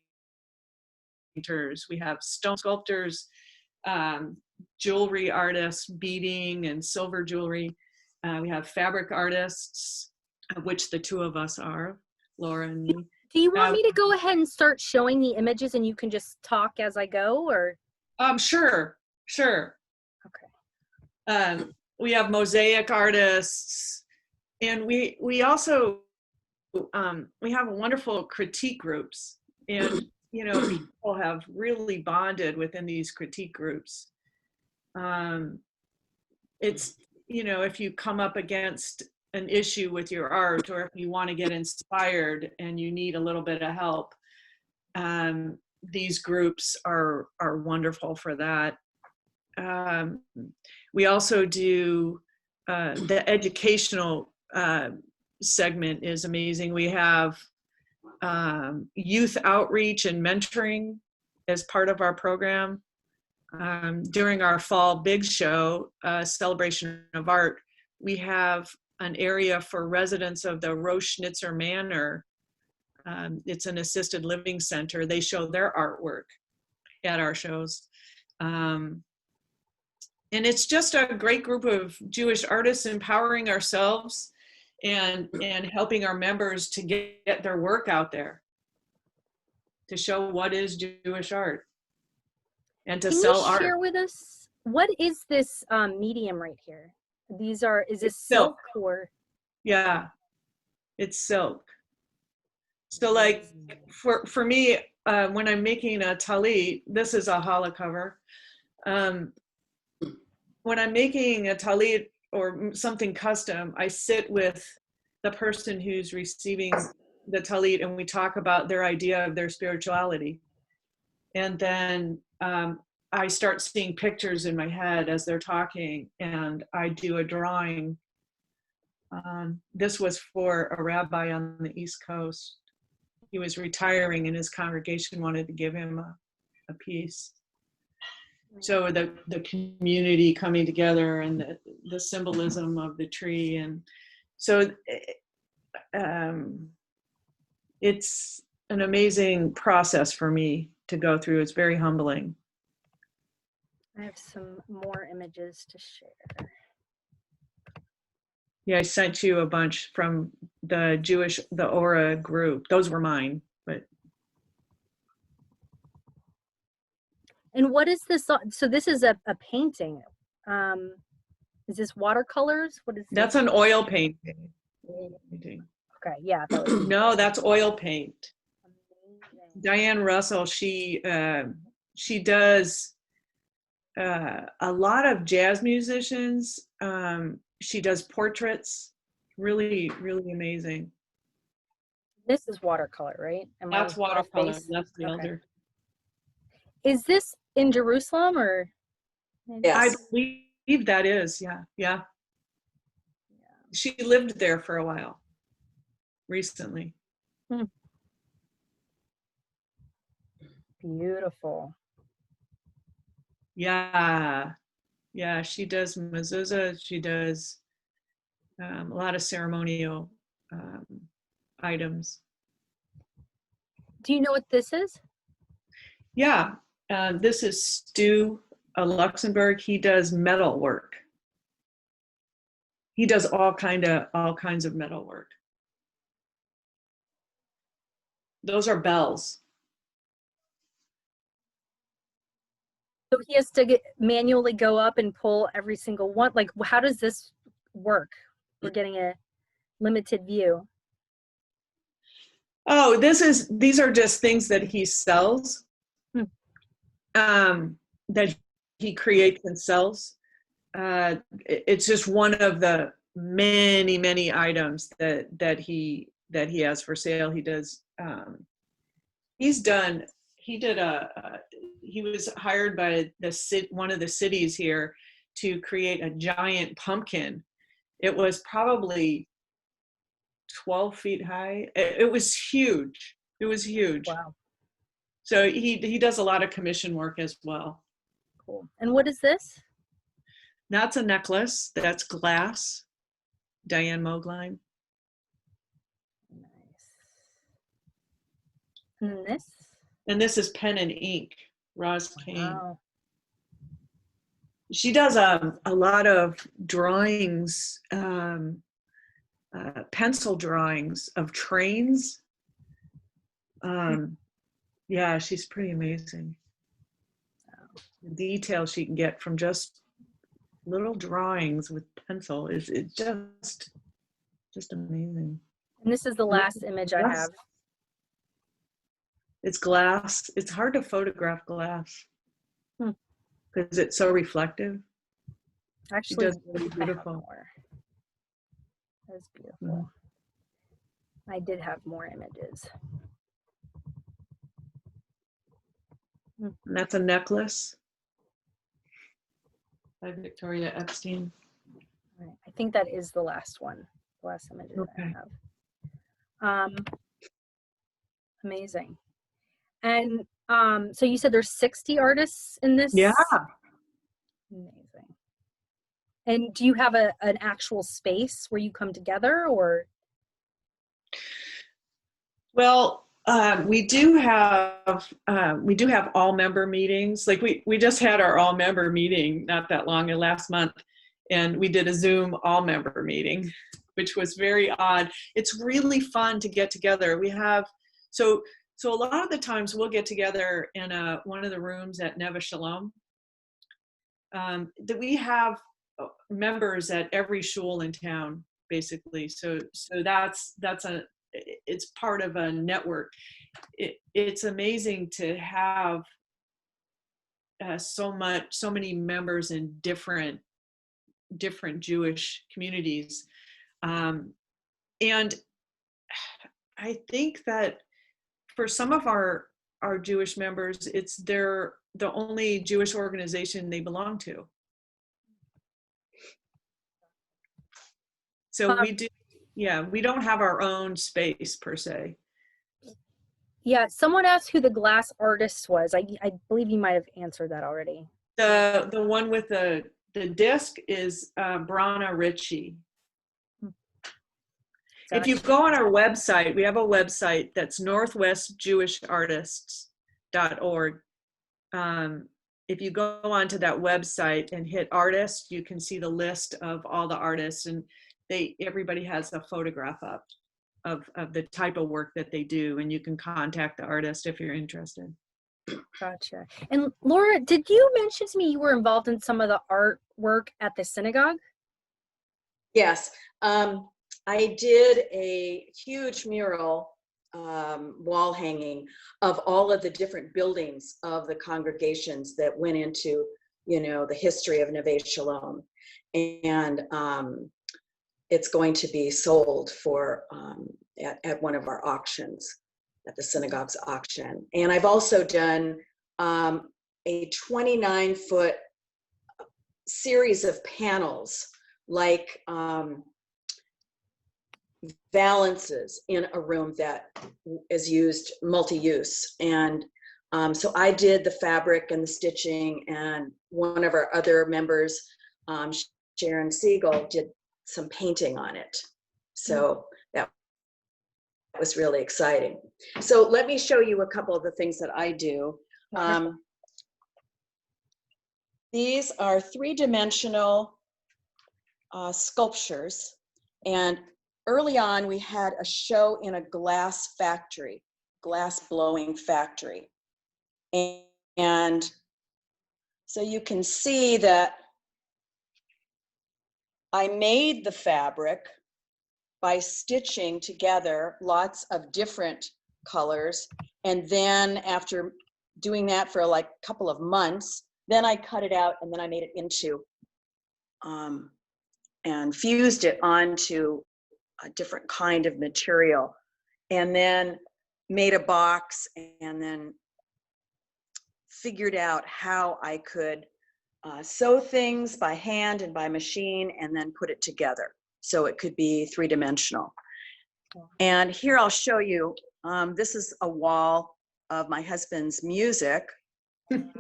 we have stone sculptors, jewelry artists, beading and silver jewelry. We have fabric artists, of which the two of us are, Laura and me. Do you want me to go ahead and start showing the images and you can just talk as I go, or? Sure. Okay. We have mosaic artists, and we also we have wonderful critique groups, and people have really bonded within these critique groups. It's if you come up against an issue with your art, or if you want to get inspired and you need a little bit of help, these groups are wonderful for that. We also do the educational segment is amazing. We have youth outreach and mentoring as part of our program. During our fall big show, Celebration of Art, we have an area for residents of the Roschnitzer Manor. It's an assisted living center. They show their artwork at our shows. And it's just a great group of Jewish artists empowering ourselves and helping our members to get their work out there, to show what is Jewish art and to sell art. Can you share with us, what is this medium right here? Is this silk or? Yeah, it's silk. So like for me, when I'm making a talit, this is a challah cover. When I'm making a talit or something custom, I sit with the person who's receiving the talit and we talk about their idea of their spirituality. And then I start seeing pictures in my head as they're talking, and I do a drawing. This was for a rabbi on the East Coast. He was retiring and his congregation wanted to give him a piece. So the community coming together and the symbolism of the tree. And so it's an amazing process for me to go through. It's very humbling. I have some more images to share. Yeah, I sent you a bunch from the Aura group. Those were mine, but. And what is this? So this is a painting. Is this watercolors? What is this? That's an oil painting. Okay, yeah. No, that's oil paint. Amazing. Diane Russell, she does a lot of jazz musicians. She does portraits. Really, really amazing. This is watercolor, right? That's watercolor. That's the elder. Is this in Jerusalem or? Yes. I believe that is, yeah. She lived there for a while, recently. Beautiful. Yeah, she does mezuzah. She does a lot of ceremonial items. Do you know what this is? Yeah, this is Stu Luxembourg. He does metal work. He does all kinds of metal work. Those are bells. So he has to manually go up and pull every single one. Like, how does this work? We're getting a limited view. Oh, these are just things that he sells, that he creates and sells. It's just one of the many items that he has for sale. He does. He was hired by one of the cities here to create a giant pumpkin. It was probably 12 feet high. It was huge. It was huge. Wow. So he does a lot of commission work as well. Cool. And what is this? That's a necklace. That's glass. Diane Mogline. Nice. And then this. And this is pen and ink, Roz Kane. Wow. She does a lot of drawings, pencil drawings of trains. Yeah, she's pretty amazing. The detail she can get from just little drawings with pencil is just amazing. And this is the last image I have. It's glass. It's hard to photograph glass because it's so reflective. Actually, does really beautiful. More. That's beautiful. I did have more images. And that's a necklace by Victoria Epstein. Right. I think that is the last one. The last image that I have. Amazing. And so you said there's 60 artists in this? Yeah. Amazing. And do you have an actual space where you come together, or? Well, we do have all member meetings. Like we just had our all member meeting not that long last month, and we did a Zoom all member meeting, which was very odd. It's really fun to get together. We have so a lot of the times we'll get together in one of the rooms at Neveh Shalom. That we have members at every shul in town, basically. So it's part of a network. It's amazing to have so many members in different Jewish communities, and I think that for some of our Jewish members, they're the only Jewish organization they belong to. So we don't have our own space per se. Yeah, someone asked who the glass artist was. I believe you might have answered that already. The one with the disc is Brana Ritchie. If you go on our website, we have a website that's northwestjewishartists.org. If you go onto that website and hit artists, you can see the list of all the artists, and everybody has a photograph up of the type of work that they do, and you can contact the artist if you're interested. Gotcha. And Laura, did you mention to me you were involved in some of the artwork at the synagogue? Yes. I did a huge mural wall hanging of all of the different buildings of the congregations that went into, the history of Neveh Shalom. And it's going to be sold for at one of our auctions, at the synagogue's auction. And I've also done a 29-foot series of panels, like valances in a room that is used multi-use. And so I did the fabric and the stitching, and one of our other members, Sharon Siegel, did some painting on it. So that was really exciting. So let me show you a couple of the things that I do. These are three-dimensional sculptures, and early on, we had a show in a glass factory, glass blowing factory. And so you can see that I made the fabric by stitching together lots of different colors. And then after doing that for like a couple of months, then I cut it out, and then I made it into and fused it onto a different kind of material, and then made a box, and then figured out how I could sew things by hand and by machine, and then put it together so it could be three-dimensional. And here I'll show you, this is a wall of my husband's music.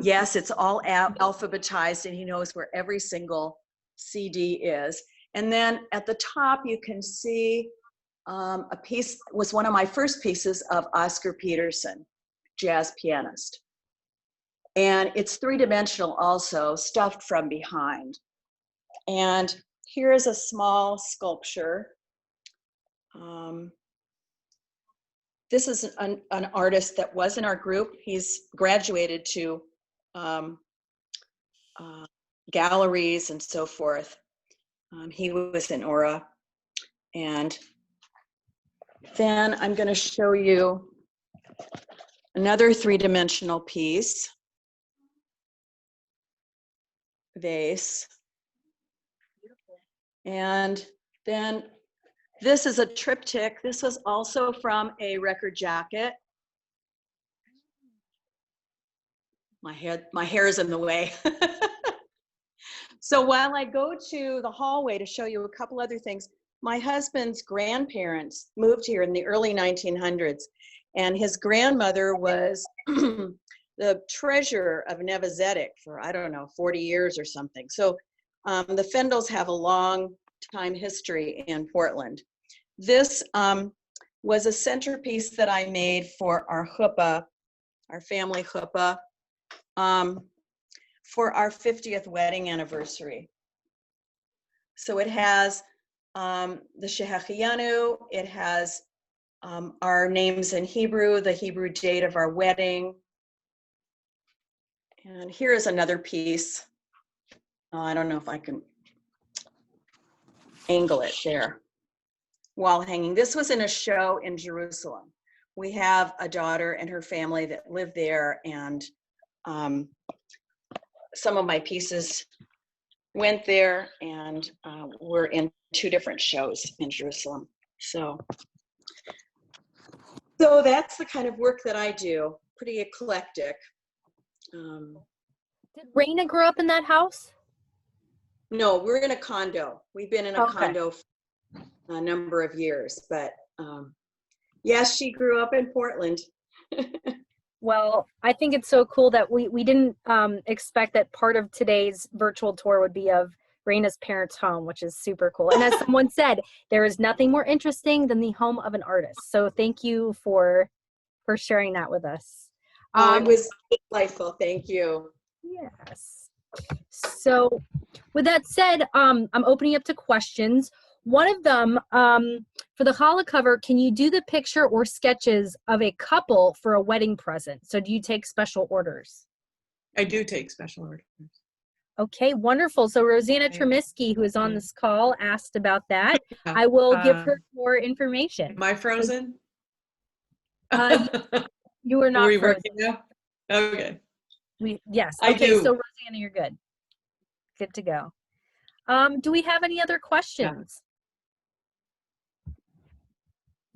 Yes, it's all alphabetized, and he knows where every single CD is. And then at the top, you can see a piece, was one of my first pieces of Oscar Peterson, jazz pianist. And it's three-dimensional also, stuffed from behind. And here is a small sculpture. This is an artist that was in our group. He's graduated to galleries and so forth. He was in Aura. And then I'm going to show you another three-dimensional piece, vase. And then this is a triptych. This was also from a record jacket. My hair is in the way. So while I go to the hallway to show you a couple other things, my husband's grandparents moved here in the early 1900s, and his grandmother was the treasurer of Neveh for, I don't know, 40 years or something. So the Fendels have a long time history in Portland. This was a centerpiece that I made for our chuppah, our family chuppah, for our 50th wedding anniversary. So it has the Shehecheyanu, it has our names in Hebrew, the Hebrew date of our wedding. And here is another piece. I don't know if I can angle it there. Wall hanging. This was in a show in Jerusalem. We have a daughter and her family that live there, and some of my pieces went there and were in 2 different shows in Jerusalem. So that's the kind of work that I do, pretty eclectic. Did Raina grow up in that house? No, we're in a condo. We've been in a condo for a number of years, but yes, she grew up in Portland. Well, I think it's so cool that we didn't expect that part of today's virtual tour would be of Raina's parents' home, which is super cool. And as someone said, there is nothing more interesting than the home of an artist. So thank you for sharing that with us. It was delightful. Thank you. Yes. So with that said, I'm opening up to questions. One of them, for the challah cover, can you do the picture or sketches of a couple for a wedding present? So do you take special orders? I do take special orders. Okay, wonderful. So Rosanna Tremiski, who is on this call, asked about that. I will give her more information. Am I frozen? You are not Are we frozen. working now? Okay. Yes. I Okay, do. so Rosanna, you're good. Good to go. Do we have any other questions?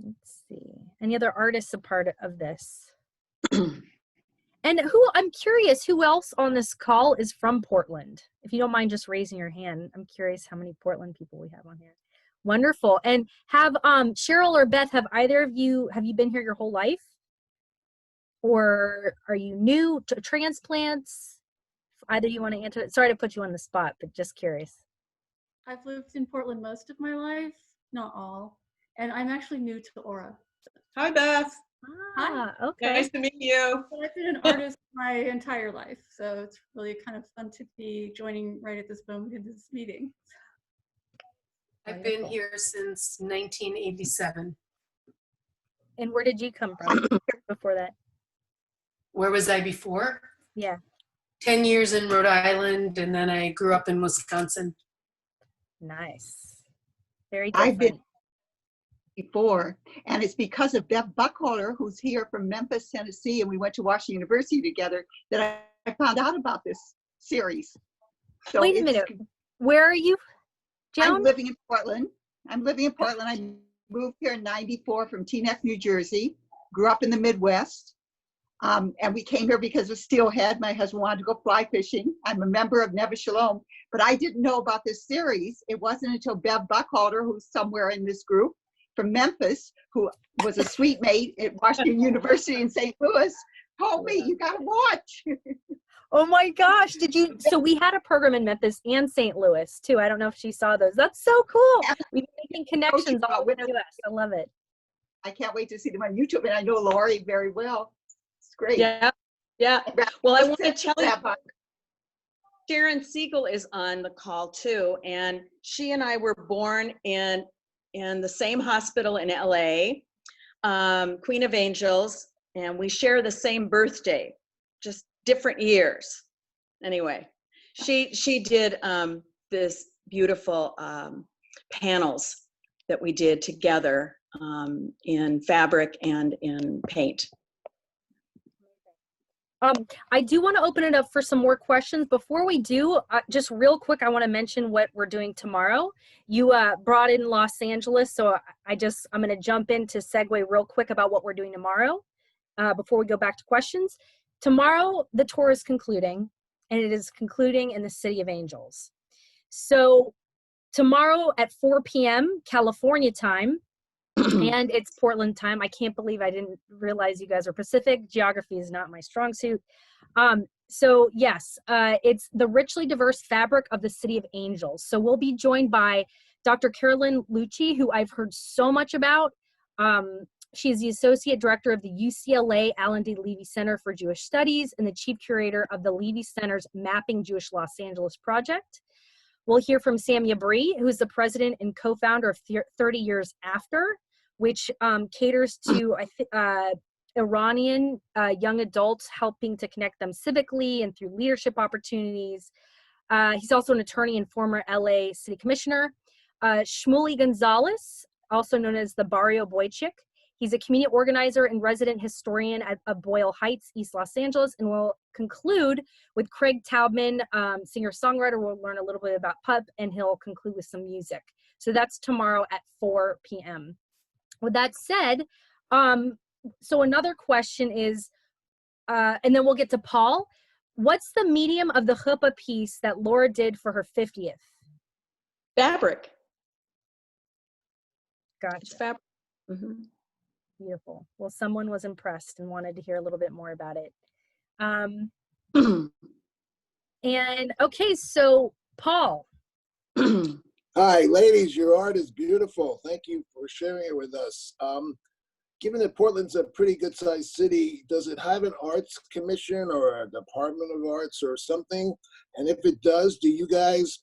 Let's see. Any other artists a part of this? And I'm curious, who else on this call is from Portland? If you don't mind just raising your hand, I'm curious how many Portland people we have on here. Wonderful. And have Cheryl or Beth, have either of you, have you been here your whole life? Or are you new to transplants? Either you want to answer it. Sorry to put you on the spot, but just curious. I've lived in Portland most of my life, not all. And I'm actually new to Aura. Hi, Beth. Ah, okay. Nice to meet you. So I've been an artist my entire life, so it's really kind of fun to be joining right at this moment in this meeting. I've been here since 1987. And where did you come from before that? Where was I before? Yeah. 10 years in Rhode Island, and then I grew up in Wisconsin. Nice. Very different. I've been before, and it's because of Bev Buckholder, who's here from Memphis, Tennessee, and we went to Washington University together, that I found out about this series. So wait a minute. Where are you, Joan? I'm living in Portland. I moved here in '94 from Teaneck, New Jersey. Grew up in the Midwest. And we came here because of steelhead. My husband wanted to go fly fishing. I'm a member of Neveh Shalom, but I didn't know about this series. It wasn't until Bev Buckholder, who's somewhere in this group, from Memphis, who was a suite mate at Washington University in St. Louis, told me, you gotta watch. Oh my gosh, did you? So we had a program in Memphis and St. Louis too. I don't know if she saw those. That's so cool. We've been making connections all over the US. I love it. I can't wait to see them on YouTube, and I know Lori very well. It's great. Yeah, yeah. Well, I want to Let's tell you, Rabbi. Sharon Siegel is on the call too, and she and I were born in the same hospital in LA, Queen of Angels, and we share the same birthday, just different years. Anyway, she did this beautiful panels that we did together in fabric and in paint. I do want to open it up for some more questions. Before we do, just real quick, I want to mention what we're doing tomorrow. You brought in Los Angeles, so I'm going to jump in to segue real quick about what we're doing tomorrow before we go back to questions. Tomorrow, the tour is concluding, and it is concluding in the City of Angels. So tomorrow at 4 p.m. California time, and it's Portland time. I can't believe I didn't realize you guys are Pacific. Geography is not my strong suit. So yes, it's the richly diverse fabric of the City of Angels. So we'll be joined by Dr. Carolyn Lucci, who I've heard so much about. She's the Associate Director of the UCLA Alan D. Levy Center for Jewish Studies and the Chief Curator of the Levy Center's Mapping Jewish Los Angeles project. We'll hear from Samia Bree, who's the president and co-founder of 30 Years After, which caters to Iranian young adults, helping to connect them civically and through leadership opportunities. He's also an attorney and former LA City Commissioner. Shmuley Gonzalez, also known as the Barrio Boychik. He's a community organizer and resident historian of Boyle Heights, East Los Angeles, and we'll conclude with Craig Taubman, singer-songwriter. We'll learn a little bit about PUP, and he'll conclude with some music. So that's tomorrow at 4 p.m. With that said, so another question is, and then we'll get to Paul. What's the medium of the chuppah piece that Laura did for her 50th? Fabric. Gotcha. It's fabric. Mm-hmm. Beautiful. Well, someone was impressed and wanted to hear a little bit more about it. And okay, so Paul. Hi, ladies, your art is beautiful. Thank you for sharing it with us. Given that Portland's a pretty good sized city, does it have an arts commission or a department of arts or something? And if it does, do you guys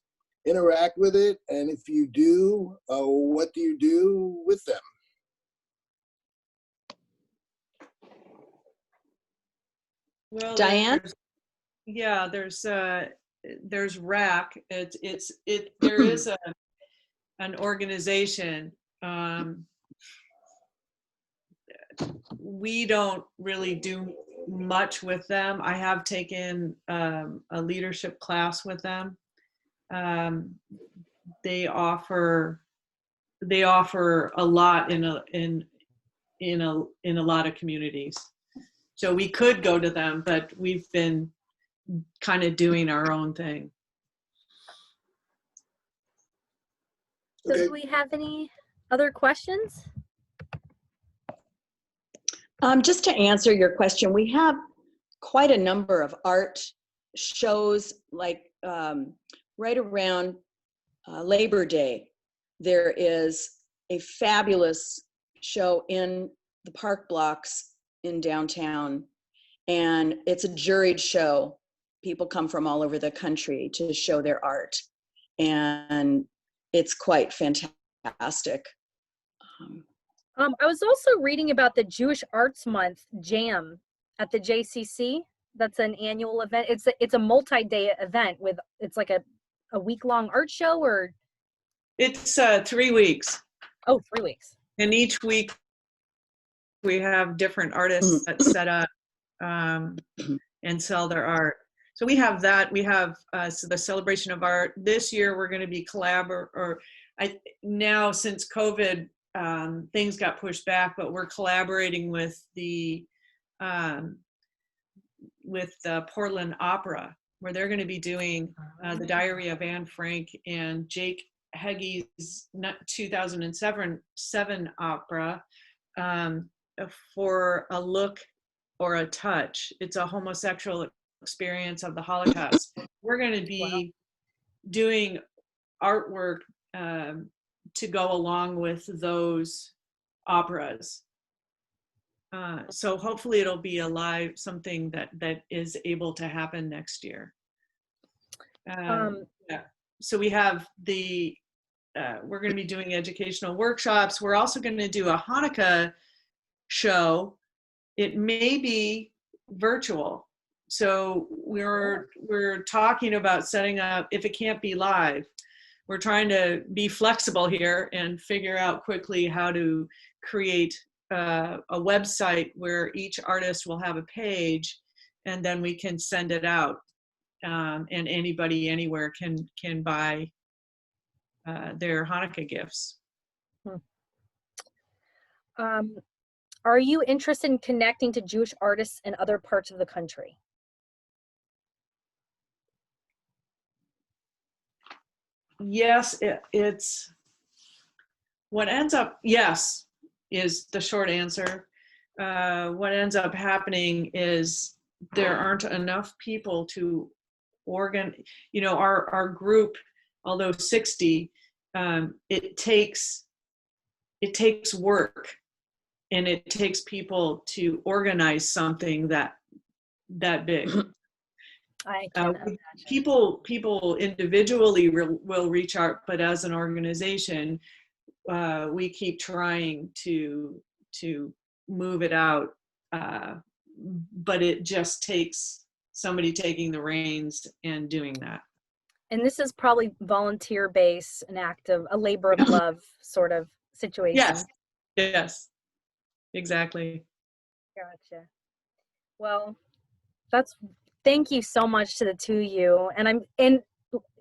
interact with it? And if you do, what do you do with them? Well, Diane? There's RAC. There is an organization. We don't really do much with them. I have taken a leadership class with them. They offer a lot in a lot of communities. So we could go to them, but we've been kind of doing our own thing. So do we have any other questions? Just to answer your question, we have quite a number of art shows, like right around Labor Day. There is a fabulous show in the park blocks in downtown, and it's a juried show. People come from all over the country to show their art, and it's quite fantastic. I was also reading about the Jewish Arts Month Jam at the JCC. That's an annual event. It's a multi-day event it's like a week-long art show, or? It's 3 weeks. Oh, 3 weeks. And each week we have different artists that set up and sell their art. So we have that. We have the celebration of art. This year we're going to be now since COVID, things got pushed back, but we're collaborating with the Portland Opera, where they're going to be doing the Diary of Anne Frank and Jake Heggie's 2007 opera for a look or a touch. It's a homosexual experience of the Holocaust. We're going to be doing artwork to go along with those operas. So hopefully it'll be something that is able to happen next year. Yeah. So we have we're going to be doing educational workshops. We're also going to do a Hanukkah show. It may be virtual. So we're talking about setting up, if it can't be live, we're trying to be flexible here and figure out quickly how to create a website where each artist will have a page, and then we can send it out, and anybody anywhere can buy their Hanukkah gifts. Are you interested in connecting to Jewish artists in other parts of the country? Yes, it's what ends up, yes, is the short answer. What ends up happening is there aren't enough people to our group, although 60, it takes work, and it takes people to organize something that big. I can imagine. People individually will reach out, but as an organization, we keep trying to move it out, but it just takes somebody taking the reins and doing that. And this is probably volunteer-based, an act of a labor of love sort of situation. Yes, exactly. Gotcha. Well, thank you so much to the two of you. And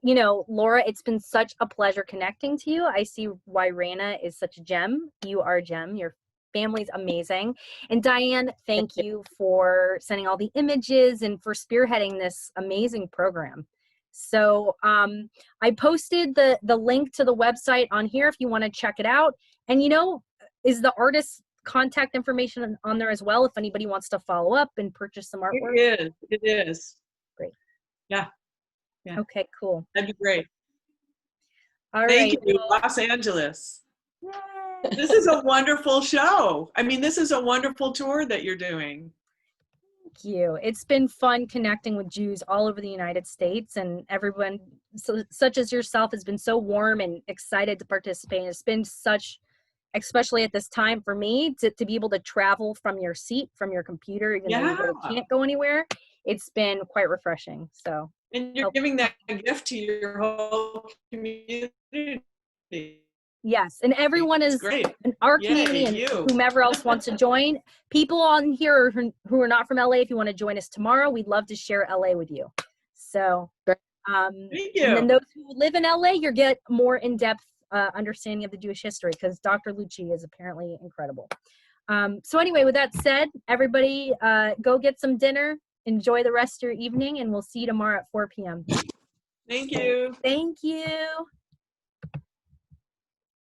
Laura, it's been such a pleasure connecting to you. I see why Raina is such a gem. You are a gem. Your family's amazing. And Diane, thank you for sending all the images and for spearheading this amazing program. So I posted the link to the website on here if you want to check it out. And is the artist's contact information on there as well if anybody wants to follow up and purchase some artwork? It is. Great. Yeah. Okay, cool. That'd be great. All Thank right. you, Los Angeles. Yay. This is a wonderful show. I mean, this is a wonderful tour that you're doing. Thank you. It's been fun connecting with Jews all over the United States, and everyone such as yourself has been so warm and excited to participate. It's been such, especially at this time for me, to be able to travel from your seat, from your computer, even though you really can't go anywhere. It's been quite refreshing. So. And you're giving that gift to your whole community. Yes, and everyone is in our community, and whomever else wants to join. People on here who are not from LA, if you want to join us tomorrow, we'd love to share LA with you. So, thank you. And then those who live in LA, you get more in-depth understanding of the Jewish history, because Dr. Lucci is apparently incredible. So anyway, with that said, everybody go get some dinner. Enjoy the rest of your evening, and we'll see you tomorrow at 4 p.m. Thank you. Thank you.